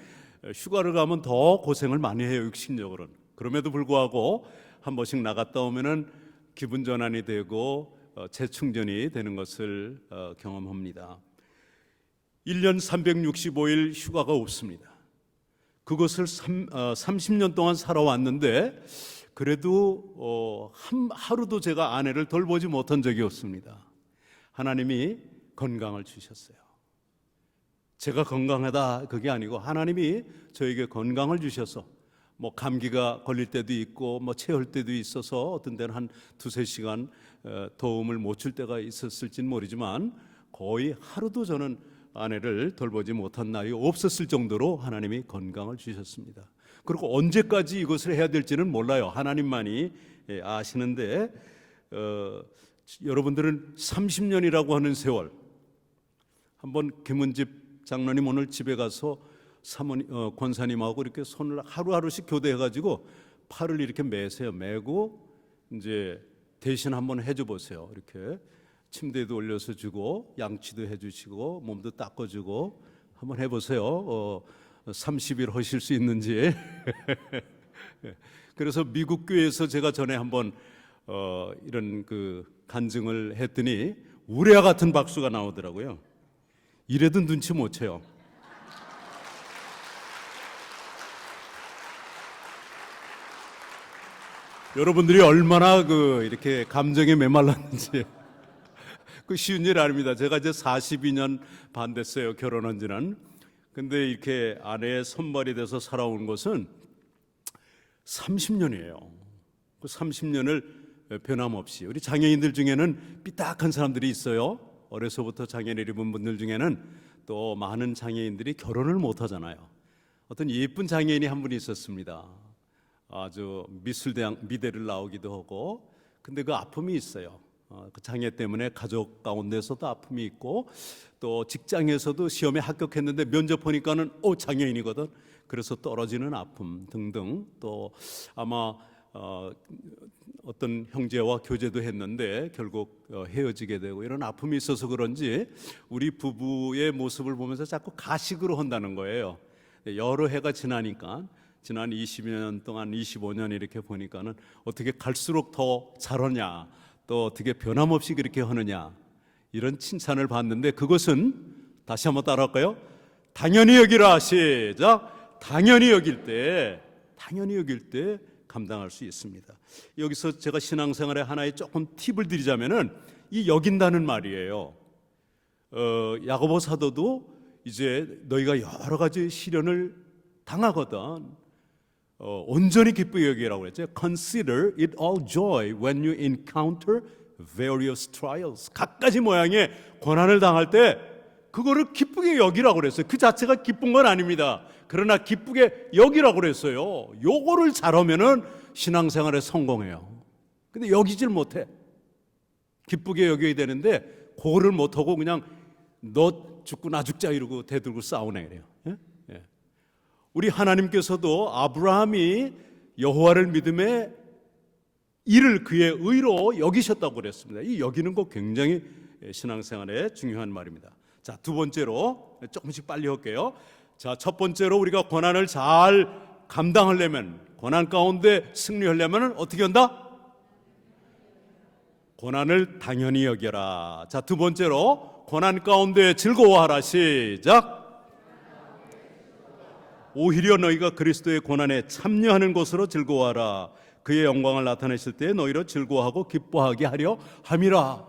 휴가를 가면 더 고생을 많이 해요, 육신적으로는. 그럼에도 불구하고 한 번씩 나갔다 오면은 기분 전환이 되고 재충전이 되는 것을 경험합니다. 1년 365일 휴가가 없습니다. 그것을 30년 동안 살아왔는데 그래도 하루도 제가 아내를 돌보지 못한 적이 없습니다. 하나님이 건강을 주셨어요. 제가 건강하다 그게 아니고 하나님이 저에게 건강을 주셔서 뭐 감기가 걸릴 때도 있고 뭐 체할 때도 있어서 어떤 때는 한 두세 시간 도움을 못 줄 때가 있었을지는 모르지만 거의 하루도 저는 아내를 돌보지 못한 날이 없었을 정도로 하나님이 건강을 주셨습니다. 그리고 언제까지 이것을 해야 될지는 몰라요. 하나님만이 아시는데 여러분들은 30년이라고 하는 세월, 한번 김은집 장로님 오늘 집에 가서 권사님하고 이렇게 손을 하루하루씩 교대해가지고 팔을 이렇게 매세요. 매고 이제 대신 한번 해줘 보세요. 이렇게 침대에도 올려서 주고 양치도 해주시고 몸도 닦아주고 한번 해보세요. 30일 하실 수 있는지. 그래서 미국 교회에서 제가 전에 한번 이런 그 간증을 했더니 우레와 같은 박수가 나오더라고요. 이래도 눈치 못 채요. 여러분들이 얼마나 이렇게 감정에 메말랐는지 그 쉬운 일 아닙니다. 제가 이제 42년 반 됐어요. 결혼한 지는. 근데 이렇게 아내의 손발이 돼서 살아온 것은 30년이에요. 그 30년을 변함없이. 우리 장애인들 중에는 삐딱한 사람들이 있어요. 어려서부터 장애를 입은 분들 중에는 또 많은 장애인들이 결혼을 못 하잖아요. 어떤 예쁜 장애인이 한 분이 있었습니다. 아주 미술대학 미대를 나오기도 하고, 근데 그 아픔이 있어요. 그 장애 때문에 가족 가운데서도 아픔이 있고 또 직장에서도 시험에 합격했는데 면접 보니까는 장애인이거든. 그래서 떨어지는 아픔 등등. 또 아마 어떤 형제와 교제도 했는데 결국 헤어지게 되고 이런 아픔이 있어서 그런지 우리 부부의 모습을 보면서 자꾸 가식으로 한다는 거예요. 여러 해가 지나니까 지난 20여 년 동안 25년 이렇게 보니까는 어떻게 갈수록 더 잘하냐, 또 어떻게 변함없이 그렇게 하느냐, 이런 칭찬을 받는데 그것은 다시 한번 따라할까요? 당연히 여기라. 시작. 당연히 여길 때 감당할 수 있습니다. 여기서 제가 신앙생활에 하나의 조금 팁을 드리자면은 이 여긴다는 말이에요. 야고보 사도도 이제 너희가 여러 가지 시련을 당하거든 온전히 기쁘게 여기라고 그랬죠. Consider it all joy when you encounter various trials. 각가지 모양의 고난을 당할 때 그거를 기쁘게 여기라고 그랬어요. 그 자체가 기쁜 건 아닙니다. 그러나 기쁘게 여기라고 그랬어요. 요거를 잘하면은 신앙생활에 성공해요. 근데 여기질 못해. 기쁘게 여겨야 되는데 그거를 못하고 그냥 너 죽고 나 죽자 이러고 대들고 싸우네 그래요. 예? 우리 하나님께서도 아브라함이 여호와를 믿음에 이를 그의 의로 여기셨다고 그랬습니다. 이 여기는 거 굉장히 신앙생활에 중요한 말입니다. 자, 두 번째로 조금씩 빨리 할게요. 자, 첫 번째로 우리가 고난을 잘 감당하려면, 고난 가운데 승리하려면 어떻게 한다? 고난을 당연히 여겨라. 자, 두 번째로 고난 가운데 즐거워하라. 시작. 오히려 너희가 그리스도의 고난에 참여하는 것으로 즐거워하라. 그의 영광을 나타내실 때 너희로 즐거워하고 기뻐하게 하려 함이라.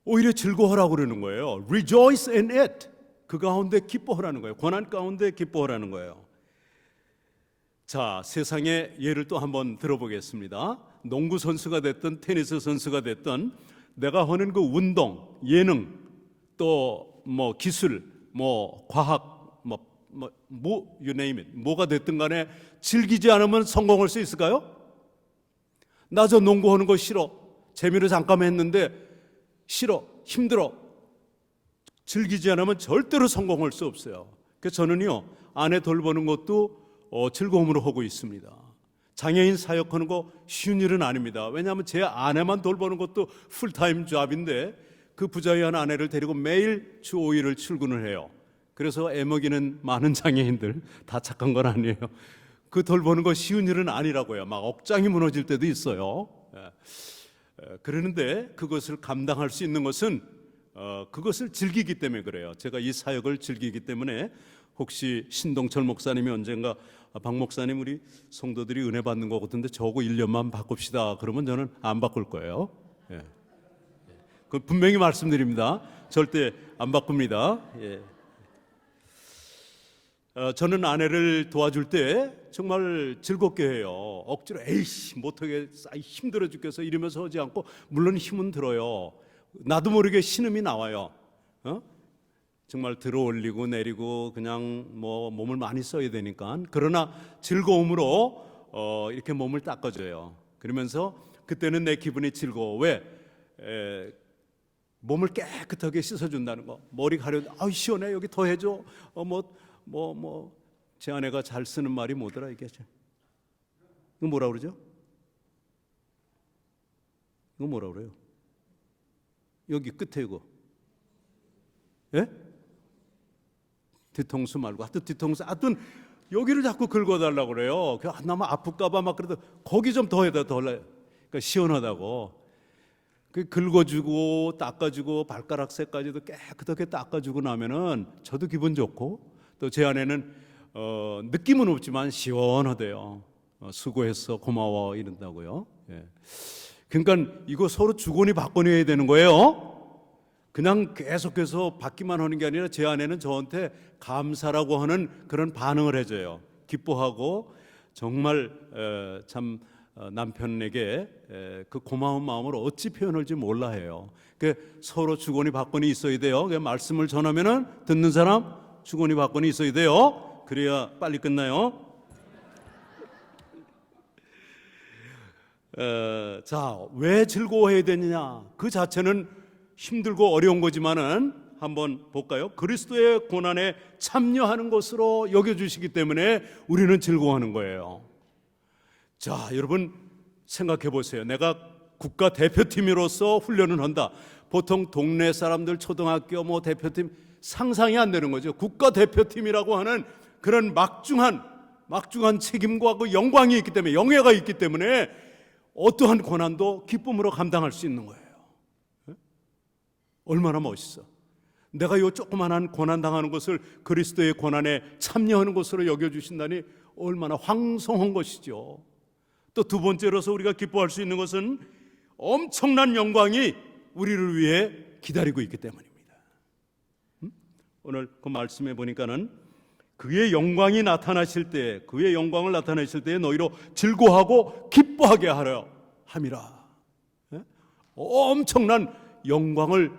오히려 즐거워하라고 그러는 거예요. Rejoice in it. 그 가운데 기뻐하라는 거예요. 고난 가운데 기뻐하라는 거예요. 자, 세상의 예를 또 한번 들어보겠습니다. 농구 선수가 됐든 테니스 선수가 됐든 내가 하는 그 운동, 예능, 또 뭐 기술, 뭐 과학, you name it. 뭐가 됐든 간에 즐기지 않으면 성공할 수 있을까요? 나 저 농구하는 거 싫어. 재미로 잠깐 했는데 싫어. 힘들어. 즐기지 않으면 절대로 성공할 수 없어요. 그래서 저는요, 아내 돌보는 것도 즐거움으로 하고 있습니다. 장애인 사역하는 거 쉬운 일은 아닙니다. 왜냐하면 제 아내만 돌보는 것도 풀타임 잡인데 그 부자유한 아내를 데리고 매일 주 5일을 출근을 해요. 그래서 애먹이는 많은 장애인들 다 착한 건 아니에요. 그 돌보는 거 쉬운 일은 아니라고요. 막 억장이 무너질 때도 있어요. 그러는데 그것을 감당할 수 있는 것은 그것을 즐기기 때문에 그래요. 제가 이 사역을 즐기기 때문에 혹시 신동철 목사님이 언젠가 박 목사님 우리 성도들이 은혜 받는 것 같은데 저거 1년만 바꿉시다. 그러면 저는 안 바꿀 거예요. 예. 그 분명히 말씀드립니다. 절대 안 바꿉니다. 예. 저는 아내를 도와줄 때 정말 즐겁게 해요. 억지로 에이씨 못하게 힘들어 죽겠어 이러면서 하지 않고 물론 힘은 들어요. 나도 모르게 신음이 나와요. 정말 들어 올리고 내리고 그냥 뭐 몸을 많이 써야 되니까. 그러나 즐거움으로 이렇게 몸을 닦아줘요. 그러면서 그때는 내 기분이 즐거워. 왜? 몸을 깨끗하게 씻어준다는 거. 머리 가려, 아우 시원해 여기 더 해줘. 제 아내가 잘 쓰는 말이 뭐더라 이게? 이거 뭐라 그러죠? 이거 뭐라 그래요? 여기 끝에 이거. 예? 뒤통수 말고 하여튼 뒤통수 하여튼 여기를 자꾸 긁어달라고 그래요. 나만 아플까봐 막 그래도 거기 좀 더 해다 더 올라. 그러니까 시원하다고. 그 긁어주고 닦아주고 발가락 새까지도 깨끗하게 닦아주고 나면은 저도 기분 좋고 또 제 아내는 느낌은 없지만 시원하대요. 수고했어 고마워 이런다고요. 예. 그러니까 이거 서로 주거니 받거니 해야 되는 거예요. 그냥 계속해서 받기만 하는 게 아니라 제 아내는 저한테 감사라고 하는 그런 반응을 해줘요. 기뻐하고 정말 참 남편에게 그 고마운 마음을 어찌 표현할지 몰라 해요. 서로 주거니 받거니 있어야 돼요. 말씀을 전하면은 듣는 사람 주거니 받거니 있어야 돼요. 그래야 빨리 끝나요. 자, 왜 즐거워해야 되느냐? 그 자체는 힘들고 어려운 거지만은 한번 볼까요? 그리스도의 고난에 참여하는 것으로 여겨주시기 때문에 우리는 즐거워하는 거예요. 자, 여러분 생각해 보세요. 내가 국가 대표팀으로서 훈련을 한다. 보통 동네 사람들 초등학교 대표팀 상상이 안 되는 거죠. 국가 대표팀이라고 하는 그런 막중한 책임과 그 영광이 있기 때문에 영예가 있기 때문에 어떠한 고난도 기쁨으로 감당할 수 있는 거예요. 얼마나 멋있어. 내가 이 조그만한 고난 당하는 것을 그리스도의 고난에 참여하는 것으로 여겨주신다니 얼마나 황송한 것이죠. 또 두 번째로서 우리가 기뻐할 수 있는 것은 엄청난 영광이 우리를 위해 기다리고 있기 때문입니다. 오늘 그 말씀에 보니까는 그의 영광이 나타나실 때, 그의 영광을 나타내실 때에 너희로 즐거워하고 기뻐하게 하려 함이라. 엄청난 영광을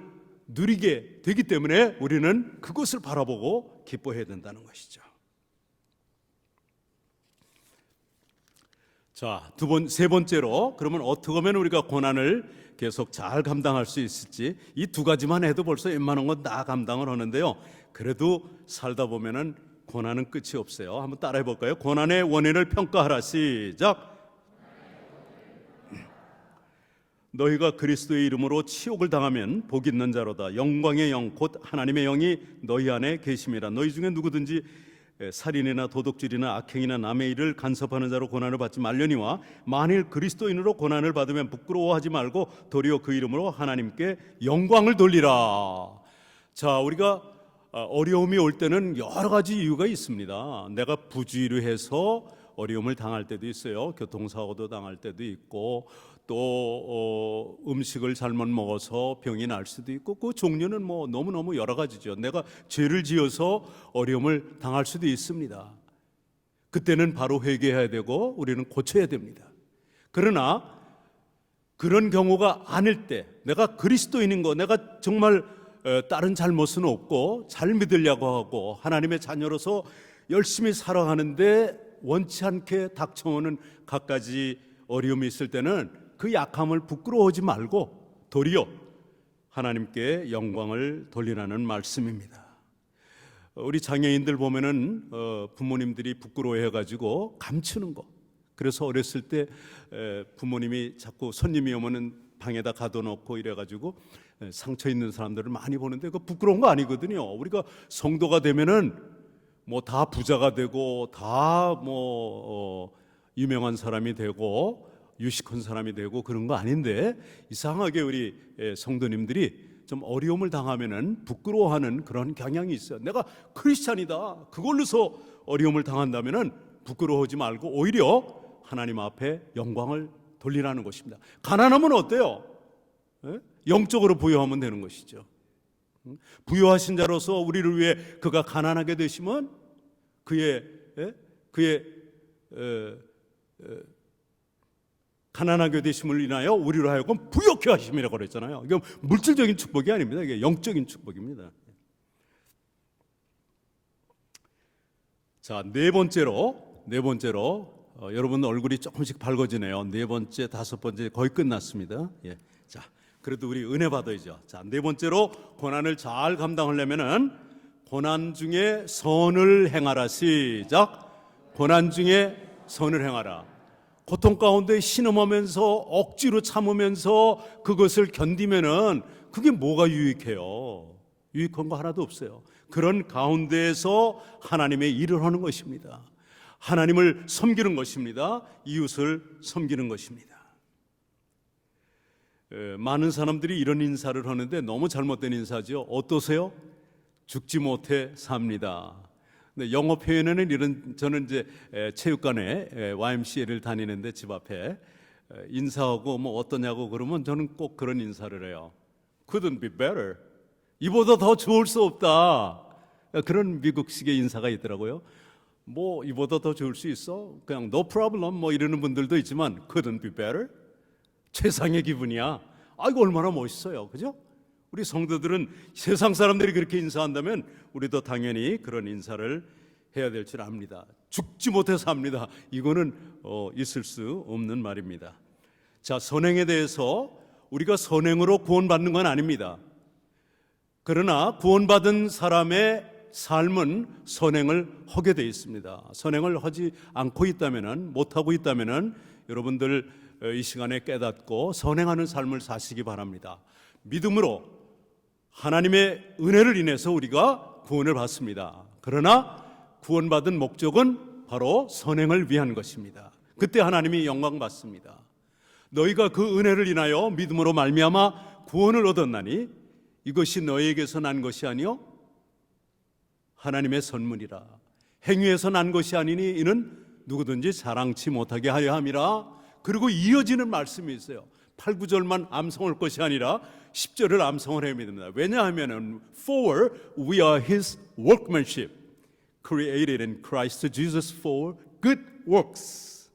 누리게 되기 때문에 우리는 그것을 바라보고 기뻐해야 된다는 것이죠. 자, 세 번째로 그러면 어떻게 하면 우리가 고난을 계속 잘 감당할 수 있을지 이 두 가지만 해도 벌써 웬만한 건 다 감당을 하는데요. 그래도 살다 보면은 고난은 끝이 없어요. 한번 따라해 볼까요? 고난의 원인을 평가하라. 시작. 너희가 그리스도의 이름으로 치욕을 당하면 복 있는 자로다. 영광의 영 곧 하나님의 영이 너희 안에 계심이라. 너희 중에 누구든지 살인이나 도둑질이나 악행이나 남의 일을 간섭하는 자로 고난을 받지 말려니와 만일 그리스도인으로 고난을 받으면 부끄러워하지 말고 도리어 그 이름으로 하나님께 영광을 돌리라. 자, 우리가 어려움이 올 때는 여러 가지 이유가 있습니다. 내가 부주의를 어려움을 당할 때도 있어요. 교통사고도 당할 때도 있고 또 음식을 잘못 먹어서 병이 날 수도 있고 그 종류는 너무너무 여러 가지죠. 내가 죄를 지어서 어려움을 당할 수도 있습니다. 그때는 바로 회개해야 되고 우리는 고쳐야 됩니다. 그러나 그런 경우가 아닐 때 내가 그리스도인인 거 내가 정말 다른 잘못은 없고 잘 믿으려고 하고 하나님의 자녀로서 열심히 살아가는데 원치 않게 닥쳐오는 갖가지 어려움이 있을 때는 그 약함을 부끄러워하지 말고 도리어 하나님께 영광을 돌리라는 말씀입니다. 우리 장애인들 보면은 부모님들이 부끄러워해가지고 감추는 거. 그래서 어렸을 때 부모님이 자꾸 손님이 오면은 방에다 가둬놓고 이래가지고 상처 있는 사람들을 많이 보는데 그 부끄러운 거 아니거든요. 우리가 성도가 되면은 다 부자가 되고 다 유명한 사람이 되고 유식한 사람이 되고 그런 거 아닌데 이상하게 우리 성도님들이 좀 어려움을 당하면은 부끄러워하는 그런 경향이 있어요. 내가 크리스찬이다. 그걸로서 어려움을 당한다면은 부끄러워하지 말고 오히려 하나님 앞에 영광을 돌리라는 것입니다. 가난하면 어때요? 영적으로 부유하면 되는 것이죠. 부유하신 자로서 우리를 위해 그가 가난하게 되시면 그의 가난하게 되심을 인하여 우리로 하여금 부욕해 하심이라고 그랬잖아요. 이게 물질적인 축복이 아닙니다. 이게 영적인 축복입니다. 자, 네 번째로 여러분 얼굴이 조금씩 밝아지네요. 네 번째, 다섯 번째 거의 끝났습니다. 예. 자, 그래도 우리 은혜 받아야죠. 자, 네 번째로 고난을 잘 감당하려면은 고난 중에 선을 행하라. 시작. 고난 중에 선을 행하라. 고통 가운데 신음하면서 억지로 참으면서 그것을 견디면은 그게 뭐가 유익해요? 유익한 거 하나도 없어요. 그런 가운데에서 하나님의 일을 하는 것입니다. 하나님을 섬기는 것입니다. 이웃을 섬기는 것입니다. 많은 사람들이 이런 인사를 하는데 너무 잘못된 인사죠. 어떠세요? 죽지 못해 삽니다. 근데 영어 표현에는 이런, 저는 이제 체육관에 YMCA를 다니는데 집 앞에 인사하고 뭐 어떠냐고 그러면 저는 꼭 그런 인사를 해요. Couldn't be better. 이보다 더 좋을 수 없다. 그런 미국식의 인사가 있더라고요. 뭐 이보다 더 좋을 수 있어? 그냥 no problem 뭐 이러는 분들도 있지만 couldn't be better? 최상의 기분이야. 아이고 얼마나 멋있어요. 그죠? 우리 성도들은 세상 사람들이 그렇게 인사한다면 우리도 당연히 그런 인사를 해야 될 줄 압니다. 죽지 못해서 합니다. 이거는 있을 수 없는 말입니다. 자, 선행에 대해서 우리가 선행으로 구원받는 건 아닙니다. 그러나 구원받은 사람의 삶은 선행을 하게 되어 있습니다. 선행을 하지 않고 있다면은, 못하고 있다면은 여러분들 이 시간에 깨닫고 선행하는 삶을 사시기 바랍니다. 믿음으로 하나님의 은혜를 인해서 우리가 구원을 받습니다. 그러나 구원받은 목적은 바로 선행을 위한 것입니다. 그때 하나님이 영광 받습니다. 너희가 그 은혜를 인하여 믿음으로 말미암아 구원을 얻었나니 이것이 너희에게서 난 것이 아니요 하나님의 선물이라. 행위에서 난 것이 아니니 이는 누구든지 자랑치 못하게 하려 함이라. 그리고 이어지는 말씀이 있어요. 8, 9절만 암송할 것이 아니라 10절을 암송을 해야 됩니다. 왜냐하면 For we are His workmanship, created in Christ Jesus for good works.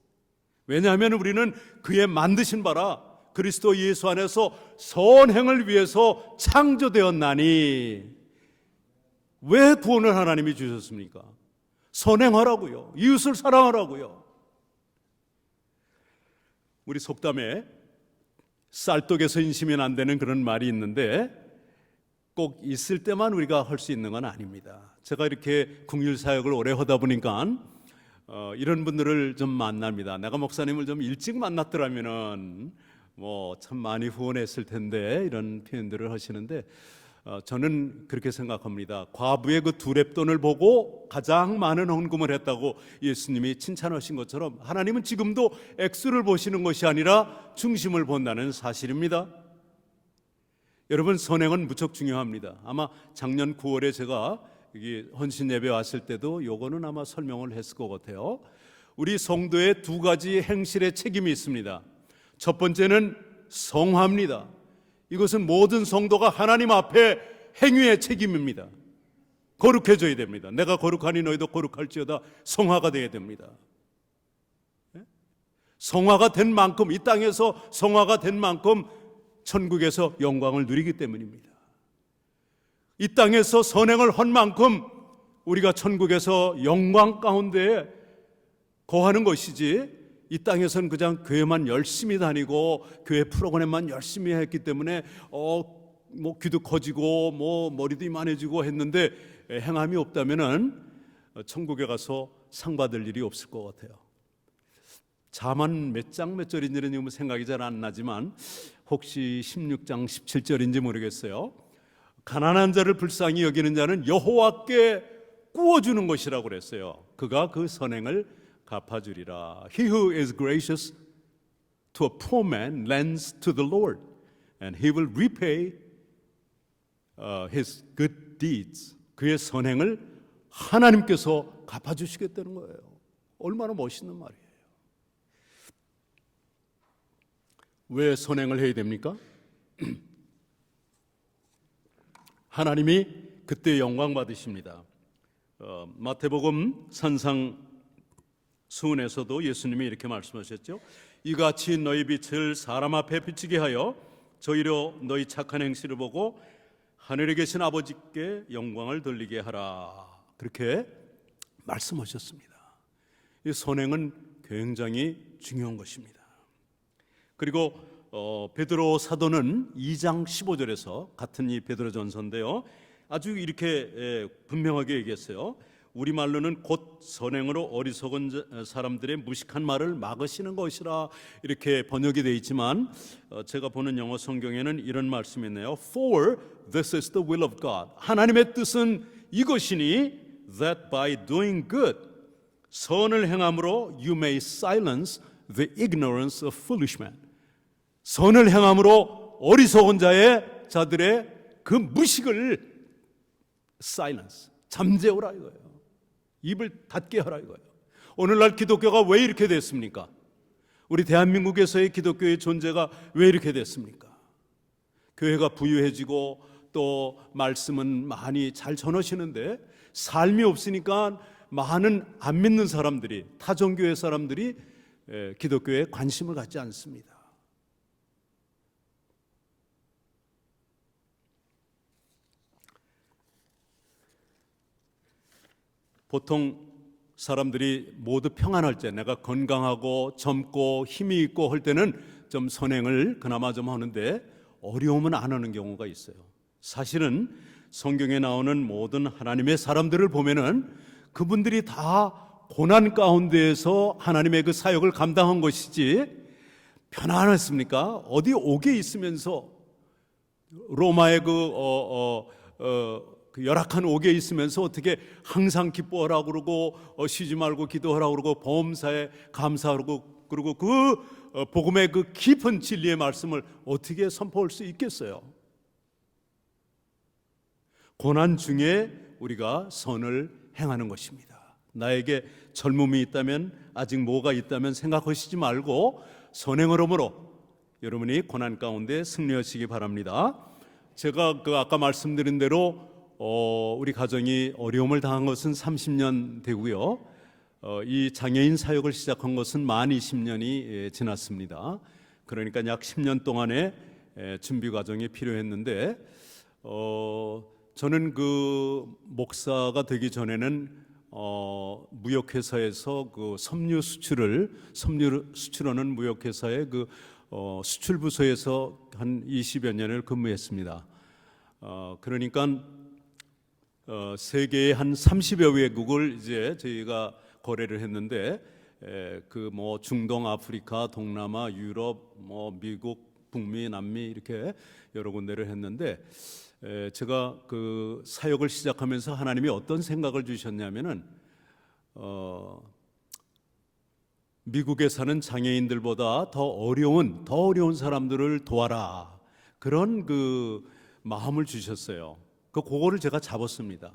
왜냐하면 우리는 그의 만드신 바라 그리스도 예수 안에서 선행을 위해서 창조되었나니. 왜 구원을 하나님이 주셨습니까? 선행하라고요. 이웃을 사랑하라고요. 우리 속담에 쌀떡에서 인심이 안 되는 그런 말이 있는데 꼭 있을 때만 우리가 할 수 있는 건 아닙니다. 제가 이렇게 국률 사역을 오래 하다 보니까 이런 분들을 좀 만납니다. 내가 목사님을 좀 일찍 만났더라면은 뭐 참 많이 후원했을 텐데 이런 표현들을 하시는데 저는 그렇게 생각합니다. 과부의 그 두 렙돈을 보고 가장 많은 헌금을 했다고 예수님이 칭찬하신 것처럼 하나님은 지금도 액수를 보시는 것이 아니라 중심을 본다는 사실입니다. 여러분, 선행은 무척 중요합니다. 아마 작년 9월에 제가 여기 헌신 예배 왔을 때도 요거는 아마 설명을 했을 것 같아요. 우리 성도의 두 가지 행실의 책임이 있습니다. 첫 번째는 성화입니다. 이것은 모든 성도가 하나님 앞에 행위의 책임입니다. 거룩해져야 됩니다. 내가 거룩하니 너희도 거룩할지어다. 성화가 되어야 됩니다. 성화가 된 만큼, 이 땅에서 성화가 된 만큼 천국에서 영광을 누리기 때문입니다. 이 땅에서 선행을 한 만큼 우리가 천국에서 영광 가운데 거하는 것이지, 이 땅에서는 그냥 교회만 열심히 다니고 교회 프로그램만 열심히 했기 때문에 뭐 귀도 커지고 뭐 머리도 이만해지고 했는데 행함이 없다면은 천국에 가서 상 받을 일이 없을 것 같아요. 자만 몇 장 몇 절인지는 생각이 잘 안 나지만 혹시 16장 17절인지 모르겠어요. 가난한 자를 불쌍히 여기는 자는 여호와께 구워주는 것이라고 그랬어요. 그가 그 선행을 갚아주리라. He who is gracious to a poor man lends to the Lord, and he will repay his good deeds. 그의 선행을 하나님께서 갚아주시겠다는 거예요. 얼마나 멋있는 말이에요. 왜 선행을 해야 됩니까? 하나님이 그때 영광 받으십니다. 마태복음 산상수훈에서도 예수님이 이렇게 말씀하셨죠. 이같이 너희 빛을 사람 앞에 비치게 하여 저희로 너희 착한 행실을 보고 하늘에 계신 아버지께 영광을 돌리게 하라. 그렇게 말씀하셨습니다. 이 선행은 굉장히 중요한 것입니다. 그리고 베드로 사도는 2장 15절에서 같은 이 베드로전서인데요, 아주 이렇게 분명하게 얘기했어요. 우리말로는 곧 선행으로 어리석은 사람들의 무식한 말을 막으시는 것이라 이렇게 번역이 되어 있지만 제가 보는 영어 성경에는 이런 말씀이 있네요. For this is the will of God. 하나님의 뜻은 이것이니 that by doing good 선을 행함으로 you may silence the ignorance of foolish men. 선을 행함으로 어리석은 자들의 그 무식을 silence, 잠재우라 이거예요. 입을 닫게 하라 이거예요. 오늘날 기독교가 왜 이렇게 됐습니까? 우리 대한민국에서의 기독교의 존재가 왜 이렇게 됐습니까? 교회가 부유해지고 또 말씀은 많이 잘 전하시는데 삶이 없으니까 많은 안 믿는 사람들이, 타종교회 사람들이 기독교에 관심을 갖지 않습니다. 보통 사람들이 모두 평안할 때, 내가 건강하고 젊고 힘이 있고 할 때는 좀 선행을 그나마 좀 하는데 어려우면 안 하는 경우가 있어요. 사실은 성경에 나오는 모든 하나님의 사람들을 보면은 그분들이 다 고난 가운데에서 하나님의 그 사역을 감당한 것이지 편안했습니까? 어디 옥에 있으면서 로마의 그 열악한 옥에 있으면서 어떻게 항상 기뻐하라고 그러고 쉬지 말고 기도하라고 그러고 범사에 감사하라고 그러고 그 복음의 그 깊은 진리의 말씀을 어떻게 선포할 수 있겠어요? 고난 중에 우리가 선을 행하는 것입니다. 나에게 젊음이 있다면, 아직 뭐가 있다면 생각하시지 말고 선행을 함으로 여러분이 고난 가운데 승리하시기 바랍니다. 제가 아까 말씀드린 대로 우리 가정이 어려움을 당한 것은 30년 되고요. 이 장애인 사역을 시작한 것은 만 20년이 지났습니다. 그러니까 약 10년 동안의 준비 과정이 필요했는데 저는 그 목사가 되기 전에는 무역회사에서 그 섬유 수출하는 무역회사의 그 수출부서에서 한 20여 년을 근무했습니다. 그러니까 세계의 한 30여 외국을 이제 저희가 거래를 했는데 그 뭐 중동, 아프리카, 동남아, 유럽, 뭐 미국, 북미, 남미 이렇게 여러 군데를 했는데 제가 그 사역을 시작하면서 하나님이 어떤 생각을 주셨냐면은 미국에 사는 장애인들보다 더 어려운 사람들을 도와라, 그런 그 마음을 주셨어요. 그거를 제가 잡았습니다.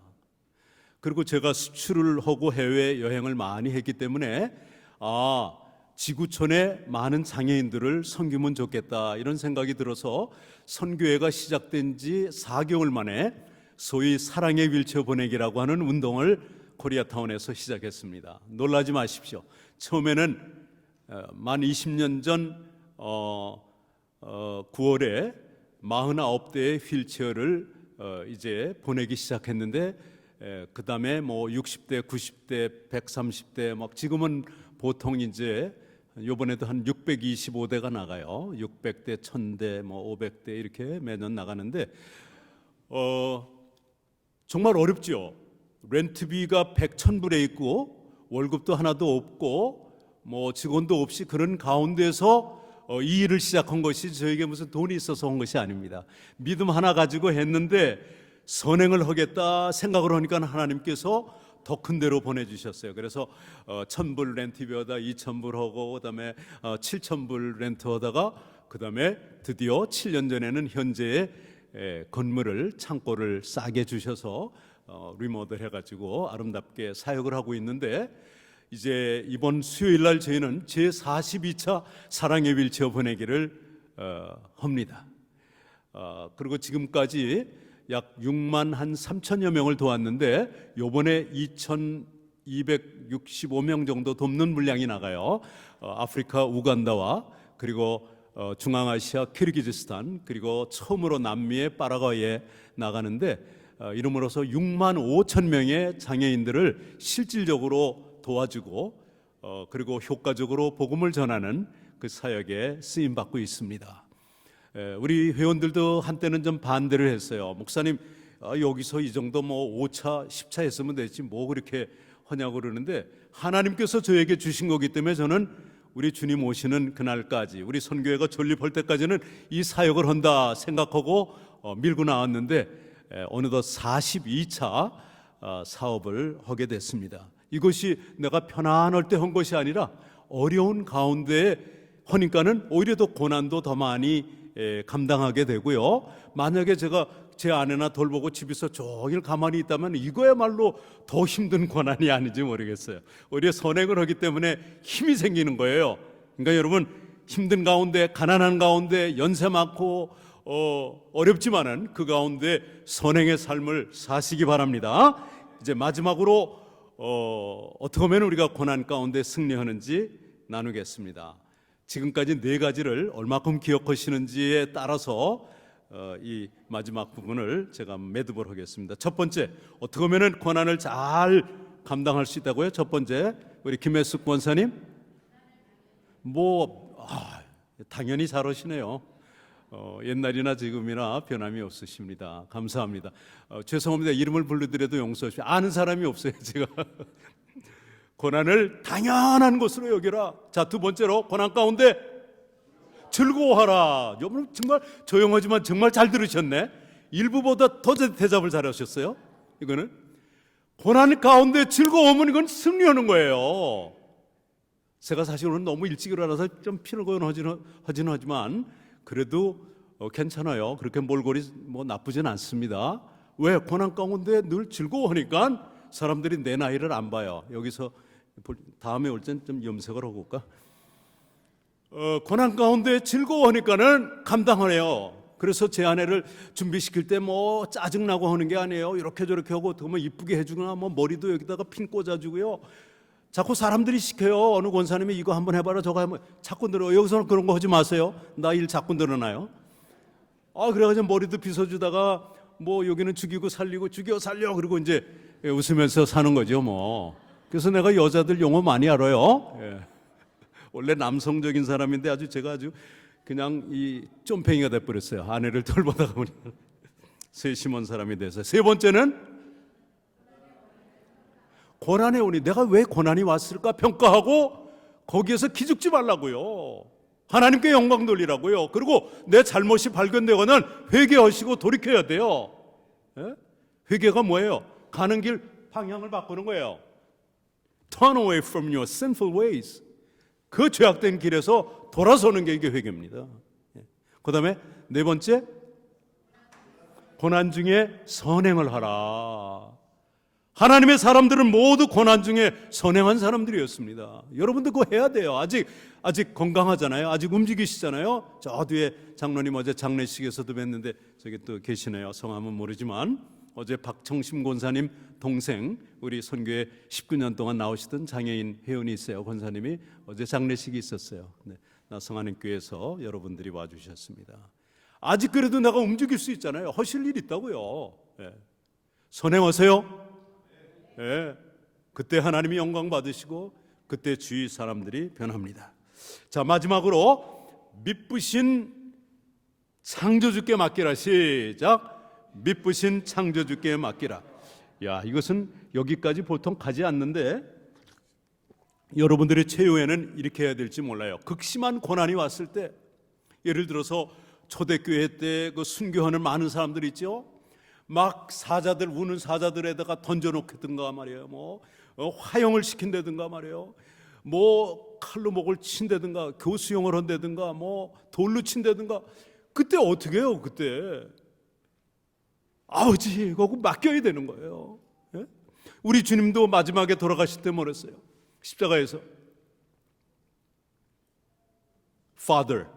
그리고 제가 수출을 하고 해외 여행을 많이 했기 때문에 지구촌에 많은 장애인들을 섬기면 좋겠다, 이런 생각이 들어서 선교회가 시작된 지 4개월 만에 소위 사랑의 휠체어 보내기라고 하는 운동을 코리아타운에서 시작했습니다. 놀라지 마십시오. 처음에는 만 20년 전 9월에 49대의 휠체어를 이제 보내기 시작했는데 그 다음에 뭐 60대, 90대, 130대, 막 지금은 보통 이제 요번에도 한 625대가 나가요. 600대, 1000대, 뭐 500대 이렇게 매년 나가는데 정말 어렵죠. 렌트비가 100, 1000불에 있고 월급도 하나도 없고 뭐 직원도 없이 그런 가운데서 이 일을 시작한 것이 저에게 무슨 돈이 있어서 한 것이 아닙니다. 믿음 하나 가지고 했는데 선행을 하겠다 생각을 하니까 하나님께서 더 큰 데로 보내주셨어요. 그래서 1,000불 렌트비하다 2,000불 하고 그다음에 7,000불 렌트하다가 그다음에 드디어 7년 전에는 현재의 건물을 창고를 싸게 주셔서 리모델 해가지고 아름답게 사역을 하고 있는데 이제 이번 수요일 날 저희는 제42차 사랑의 휠체어 보내기를 합니다. 그리고 지금까지 약 6만 한 3천여 명을 도왔는데 요번에 2,265명 정도 돕는 물량이 나가요. 아프리카 우간다와 그리고 중앙아시아 키르기즈스탄 그리고 처음으로 남미의 파라과이에 나가는데 이름으로써 6만 5천 명의 장애인들을 실질적으로 도와주고 그리고 효과적으로 복음을 전하는 그 사역에 쓰임 받고 있습니다. 우리 회원들도 한때는 좀 반대를 했어요. 목사님 여기서 이 정도 뭐 5차 10차 했으면 됐지 뭐 그렇게 하냐고 그러는데 하나님께서 저에게 주신 거기 때문에 저는 우리 주님 오시는 그날까지 우리 선교회가 존립할 때까지는 이 사역을 한다 생각하고 밀고 나왔는데 어느덧 42차 사업을 하게 됐습니다. 이것이 내가 편안할 때 한 것이 아니라 어려운 가운데 하니까는 오히려 더 고난도 더 많이 감당하게 되고요. 만약에 제가 제 아내나 돌보고 집에서 종일 가만히 있다면 이거야말로 더 힘든 고난이 아닌지 모르겠어요. 오히려 선행을 하기 때문에 힘이 생기는 거예요. 그러니까 여러분 힘든 가운데 가난한 가운데 연세 많고 어렵지만은 그 가운데 선행의 삶을 사시기 바랍니다. 이제 마지막으로 어떻게 하면 우리가 고난 가운데 승리하는지 나누겠습니다. 지금까지 네 가지를 얼마큼 기억하시는지에 따라서 이 마지막 부분을 제가 매듭을 하겠습니다. 첫 번째, 어떻게 하면 고난을 잘 감당할 수 있다고요? 첫 번째, 우리 김혜숙 권사님, 당연히 잘하시네요. 옛날이나 지금이나 변함이 없으십니다. 감사합니다. 죄송합니다. 이름을 불러드려도 용서하십시오. 아는 사람이 없어요, 제가. 고난을 당연한 것으로 여기라. 자, 두 번째로 고난 가운데 즐거워하라. 여러분 정말 조용하지만 정말 잘 들으셨네. 일부보다 더 대답을 잘하셨어요. 이거는 고난 가운데 즐거움은 이건 승리하는 거예요. 제가 사실 오늘 너무 일찍 일어나서 좀 피곤하지는 하지만 그래도 괜찮아요. 그렇게 몰골이 뭐 나쁘진 않습니다. 왜? 고난 가운데 늘 즐거워하니까 사람들이 내 나이를 안 봐요. 여기서 다음에 올 땐 좀 염색을 하고 올까? 고난 가운데 즐거워하니까는 감당하네요. 그래서 제 아내를 준비시킬 때 뭐 짜증나고 하는 게 아니에요. 이렇게 저렇게 하고 어떻게 보면 이쁘게 해주거나 뭐 머리도 여기다가 핀 꽂아주고요. 자꾸 사람들이 시켜요. 어느 권사님이 이거 한번 해봐라 저거 한번 자꾸 늘어. 여기서는 그런 거 하지 마세요. 나 일 자꾸 늘어나요. 그래가지고 머리도 빗어주다가 뭐 여기는 죽이고 살리고 죽여 살려 그리고 이제 웃으면서 사는 거죠 뭐. 그래서 내가 여자들 용어 많이 알아요. 원래 남성적인 사람인데 제가 아주 그냥 이 쫌팽이가 돼버렸어요. 아내를 돌보다가 보니 세심한 사람이 돼서. 세 번째는 고난에 오니 내가 왜 고난이 왔을까 평가하고 거기에서 기죽지 말라고요. 하나님께 영광 돌리라고요. 그리고 내 잘못이 발견되거나 회개하시고 돌이켜야 돼요. 회개가 뭐예요? 가는 길 방향을 바꾸는 거예요. Turn away from your sinful ways. 그 죄악된 길에서 돌아서는 게 이게 회개입니다. 그 다음에 네 번째, 고난 중에 선행을 하라. 하나님의 사람들은 모두 고난 중에 선행한 사람들이었습니다. 여러분도 그거 해야 돼요. 아직 건강하잖아요. 아직 움직이시잖아요. 저 뒤에 장로님 어제 장례식에서도 뵀는데 저기 또 계시네요. 성함은 모르지만 어제 박청심 권사님 동생 우리 선교회 19년 동안 나오시던 장애인 회원이 있어요. 권사님이 어제 장례식이 있었어요. 나성하는 교회에서 여러분들이 와주셨습니다. 아직 그래도 내가 움직일 수 있잖아요. 하실 일 있다고요. 선행하세요. 그때 하나님이 영광 받으시고 그때 주위 사람들이 변합니다. 자, 마지막으로 미쁘신 창조주께 맡기라. 시작. 미쁘신 창조주께 맡기라. 이것은 여기까지 보통 가지 않는데 여러분들의 최후에는 이렇게 해야 될지 몰라요. 극심한 고난이 왔을 때, 예를 들어서 초대교회 때 그 순교하는 많은 사람들이 있죠. 막 사자들 우는 사자들에다가 던져놓겠든가 말이에요. 뭐 화형을 시킨다든가 말이에요. 뭐 칼로 목을 친다든가 교수형을 한다든가 뭐 돌로 친다든가. 그때 어떻게 해요? 그때 아버지 그거 맡겨야 되는 거예요. 예? 우리 주님도 마지막에 돌아가실 때 뭐랬어요? 십자가에서 Father,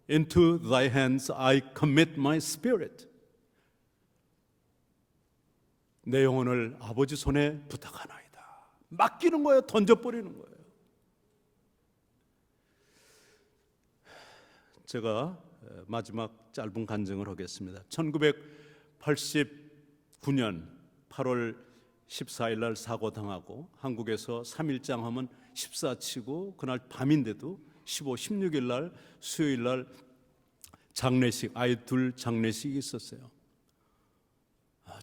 into thy hands I commit my spirit. 내 영혼을 아버지 손에 부탁하나이다. 맡기는 거예요. 던져버리는 거예요. 제가 마지막 짧은 간증을 하겠습니다. 1989년 8월 14일 날 사고당하고 한국에서 3일장 하면 14치고 그날 밤인데도 15, 16일 날 수요일 날 장례식, 아이 둘 장례식이 있었어요.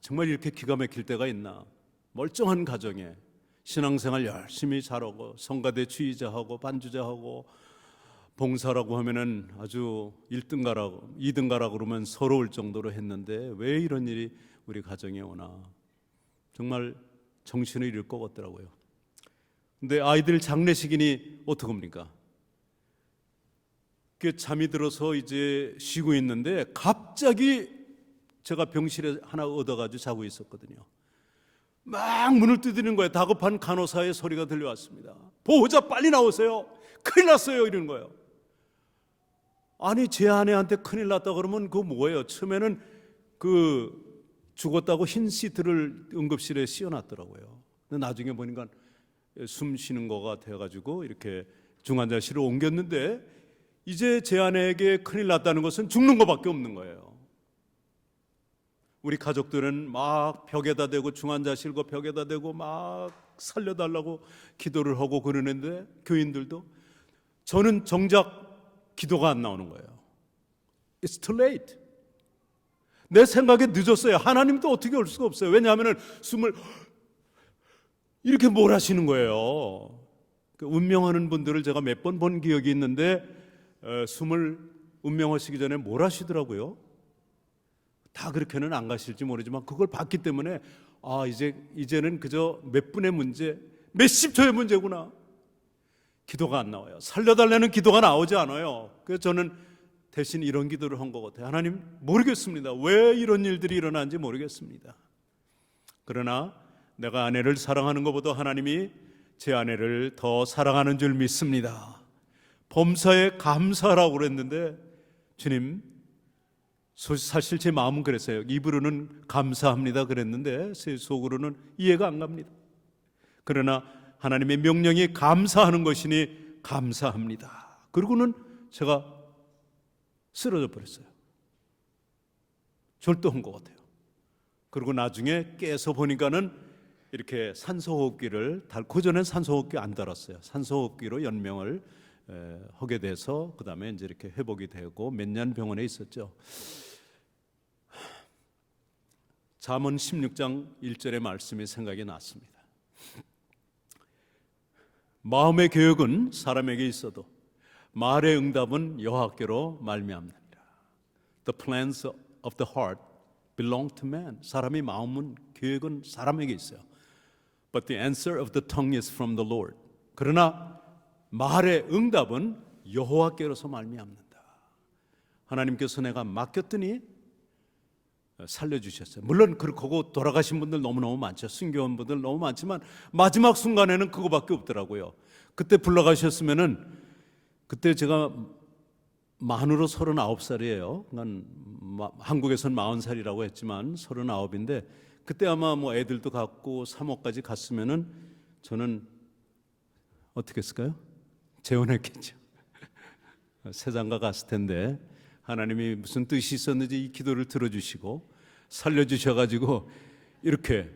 정말 이렇게 기가 막힐 때가 있나. 멀쩡한 가정에 신앙생활 열심히 잘하고 성가대 주의자하고 반주자하고 봉사라고 하면은 아주 1등 가라고 2등 가라고 그러면 서러울 정도로 했는데 왜 이런 일이 우리 가정에 오나. 정말 정신을 잃을 것 같더라고요. 근데 아이들 장례식이니 어떡합니까? 그 잠이 들어서 이제 쉬고 있는데 갑자기 제가 병실에 하나 얻어가지고 자고 있었거든요. 막 문을 두드리는 거예요. 다급한 간호사의 소리가 들려왔습니다. 보호자 빨리 나오세요. 큰일 났어요. 이러는 거예요. 아니 제 아내한테 큰일 났다 그러면 그거 뭐예요? 처음에는 그 죽었다고 흰 시트를 응급실에 씌워놨더라고요. 근데 나중에 보니까 숨 쉬는 거가 돼가지고 이렇게 중환자실로 옮겼는데 이제 제 아내에게 큰일 났다는 것은 죽는 것밖에 없는 거예요. 우리 가족들은 막 벽에다 대고 중환자실 그 벽에다 대고 막 살려달라고 기도를 하고 그러는데 교인들도 저는 정작 기도가 안 나오는 거예요. It's too late. 내 생각에 늦었어요. 하나님도 어떻게 올 수가 없어요. 왜냐하면 숨을 이렇게 몰아쉬는 거예요. 운명하는 분들을 제가 몇 번 본 기억이 있는데 숨을 운명하시기 전에 몰아쉬더라고요. 다 그렇게는 안 가실지 모르지만 그걸 봤기 때문에 이제는 그저 몇 분의 문제, 몇십 초의 문제구나. 기도가 안 나와요. 살려달라는 기도가 나오지 않아요. 그래서 저는 대신 이런 기도를 한 것 같아요. 하나님 모르겠습니다. 왜 이런 일들이 일어나는지 모르겠습니다. 그러나 내가 아내를 사랑하는 것보다 하나님이 제 아내를 더 사랑하는 줄 믿습니다. 범사에 감사하라고 그랬는데 주님 사실 제 마음은 그랬어요. 입으로는 감사합니다 그랬는데 제 속으로는 이해가 안 갑니다. 그러나 하나님의 명령이 감사하는 것이니 감사합니다. 그리고는 제가 쓰러져 버렸어요. 절도한 것 같아요. 그리고 나중에 깨서 보니까는 이렇게 산소호흡기를 달고 전엔 산소호흡기 안 달았어요. 산소호흡기로 연명을 하게 돼서 그 다음에 이제 이렇게 회복이 되고 몇 년 병원에 있었죠. 잠언 16장 1절의 말씀이 생각이 났습니다. 마음의 계획은 사람에게 있어도 말의 응답은 여호와께로 말미암느니라. The plans of the heart belong to man. 사람의 마음은 계획은 사람에게 있어요. But the answer of the tongue is from the Lord. 그러나 말의 응답은 여호와께로서 말미암는다. 하나님께서 내가 맡겼더니 살려주셨어요. 물론 그렇고 돌아가신 분들 너무너무 많죠. 순교한 분들 너무 많지만 마지막 순간에는 그거밖에 없더라고요. 그때 불러가셨으면은 그때 제가 만으로 39살이에요. 한국에서는 40살이라고 했지만 39인데 그때 아마 뭐 애들도 갖고 3호까지 갔으면은 저는 어떻게 했을까요? 재혼했겠죠. 세상가 갔을 텐데 하나님이 무슨 뜻이 있었는지 이 기도를 들어주시고 살려주셔가지고 이렇게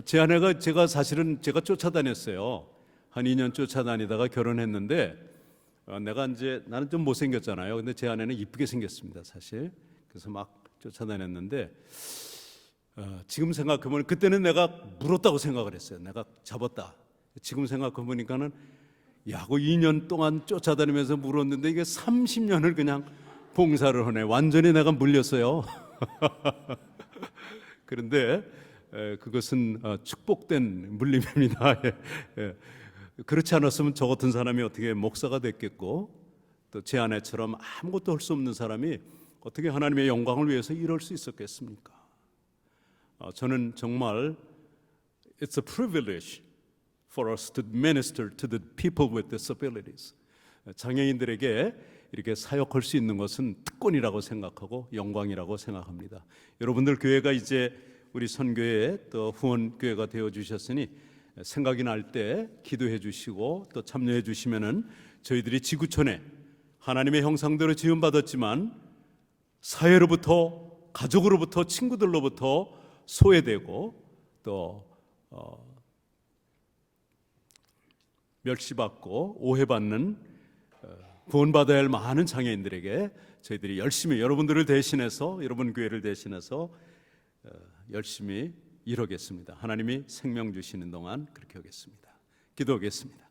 제 아내가 사실은 제가 쫓아다녔어요. 한 2년 쫓아다니다가 결혼했는데 나는 좀 못생겼잖아요. 근데 제 아내는 이쁘게 생겼습니다, 사실. 그래서 막 쫓아다녔는데 지금 생각해보면 그때는 내가 물었다고 생각을 했어요. 내가 잡았다. 지금 생각해보니까는 그 2년 동안 쫓아다니면서 물었는데 이게 30년을 그냥 봉사를 하네. 완전히 내가 물렸어요. 그런데 그것은 축복된 물림입니다. 예, 예. 그렇지 않았으면 저 같은 사람이 어떻게 목사가 됐겠고, 또 제 아내처럼 아무것도 할 수 없는 사람이 어떻게 하나님의 영광을 위해서 일할 수 있었겠습니까? 저는 정말 it's a privilege for us to minister to the people with disabilities. 장애인들에게 이렇게 사역할 수 있는 것은 특권이라고 생각하고 영광이라고 생각합니다. 여러분들 교회가 이제 우리 선교회 또 후원 교회가 되어 주셨으니 생각이 날 때 기도해 주시고 또 참여해 주시면은 저희들이 지구촌에 하나님의 형상대로 지음 받았지만 사회로부터, 가족으로부터, 친구들로부터 소외되고 또 멸시받고 오해받는 구원받아야 할 많은 장애인들에게 저희들이 열심히 여러분들을 대신해서, 여러분 교회를 대신해서 열심히 일하겠습니다. 하나님이 생명 주시는 동안 그렇게 하겠습니다. 기도하겠습니다.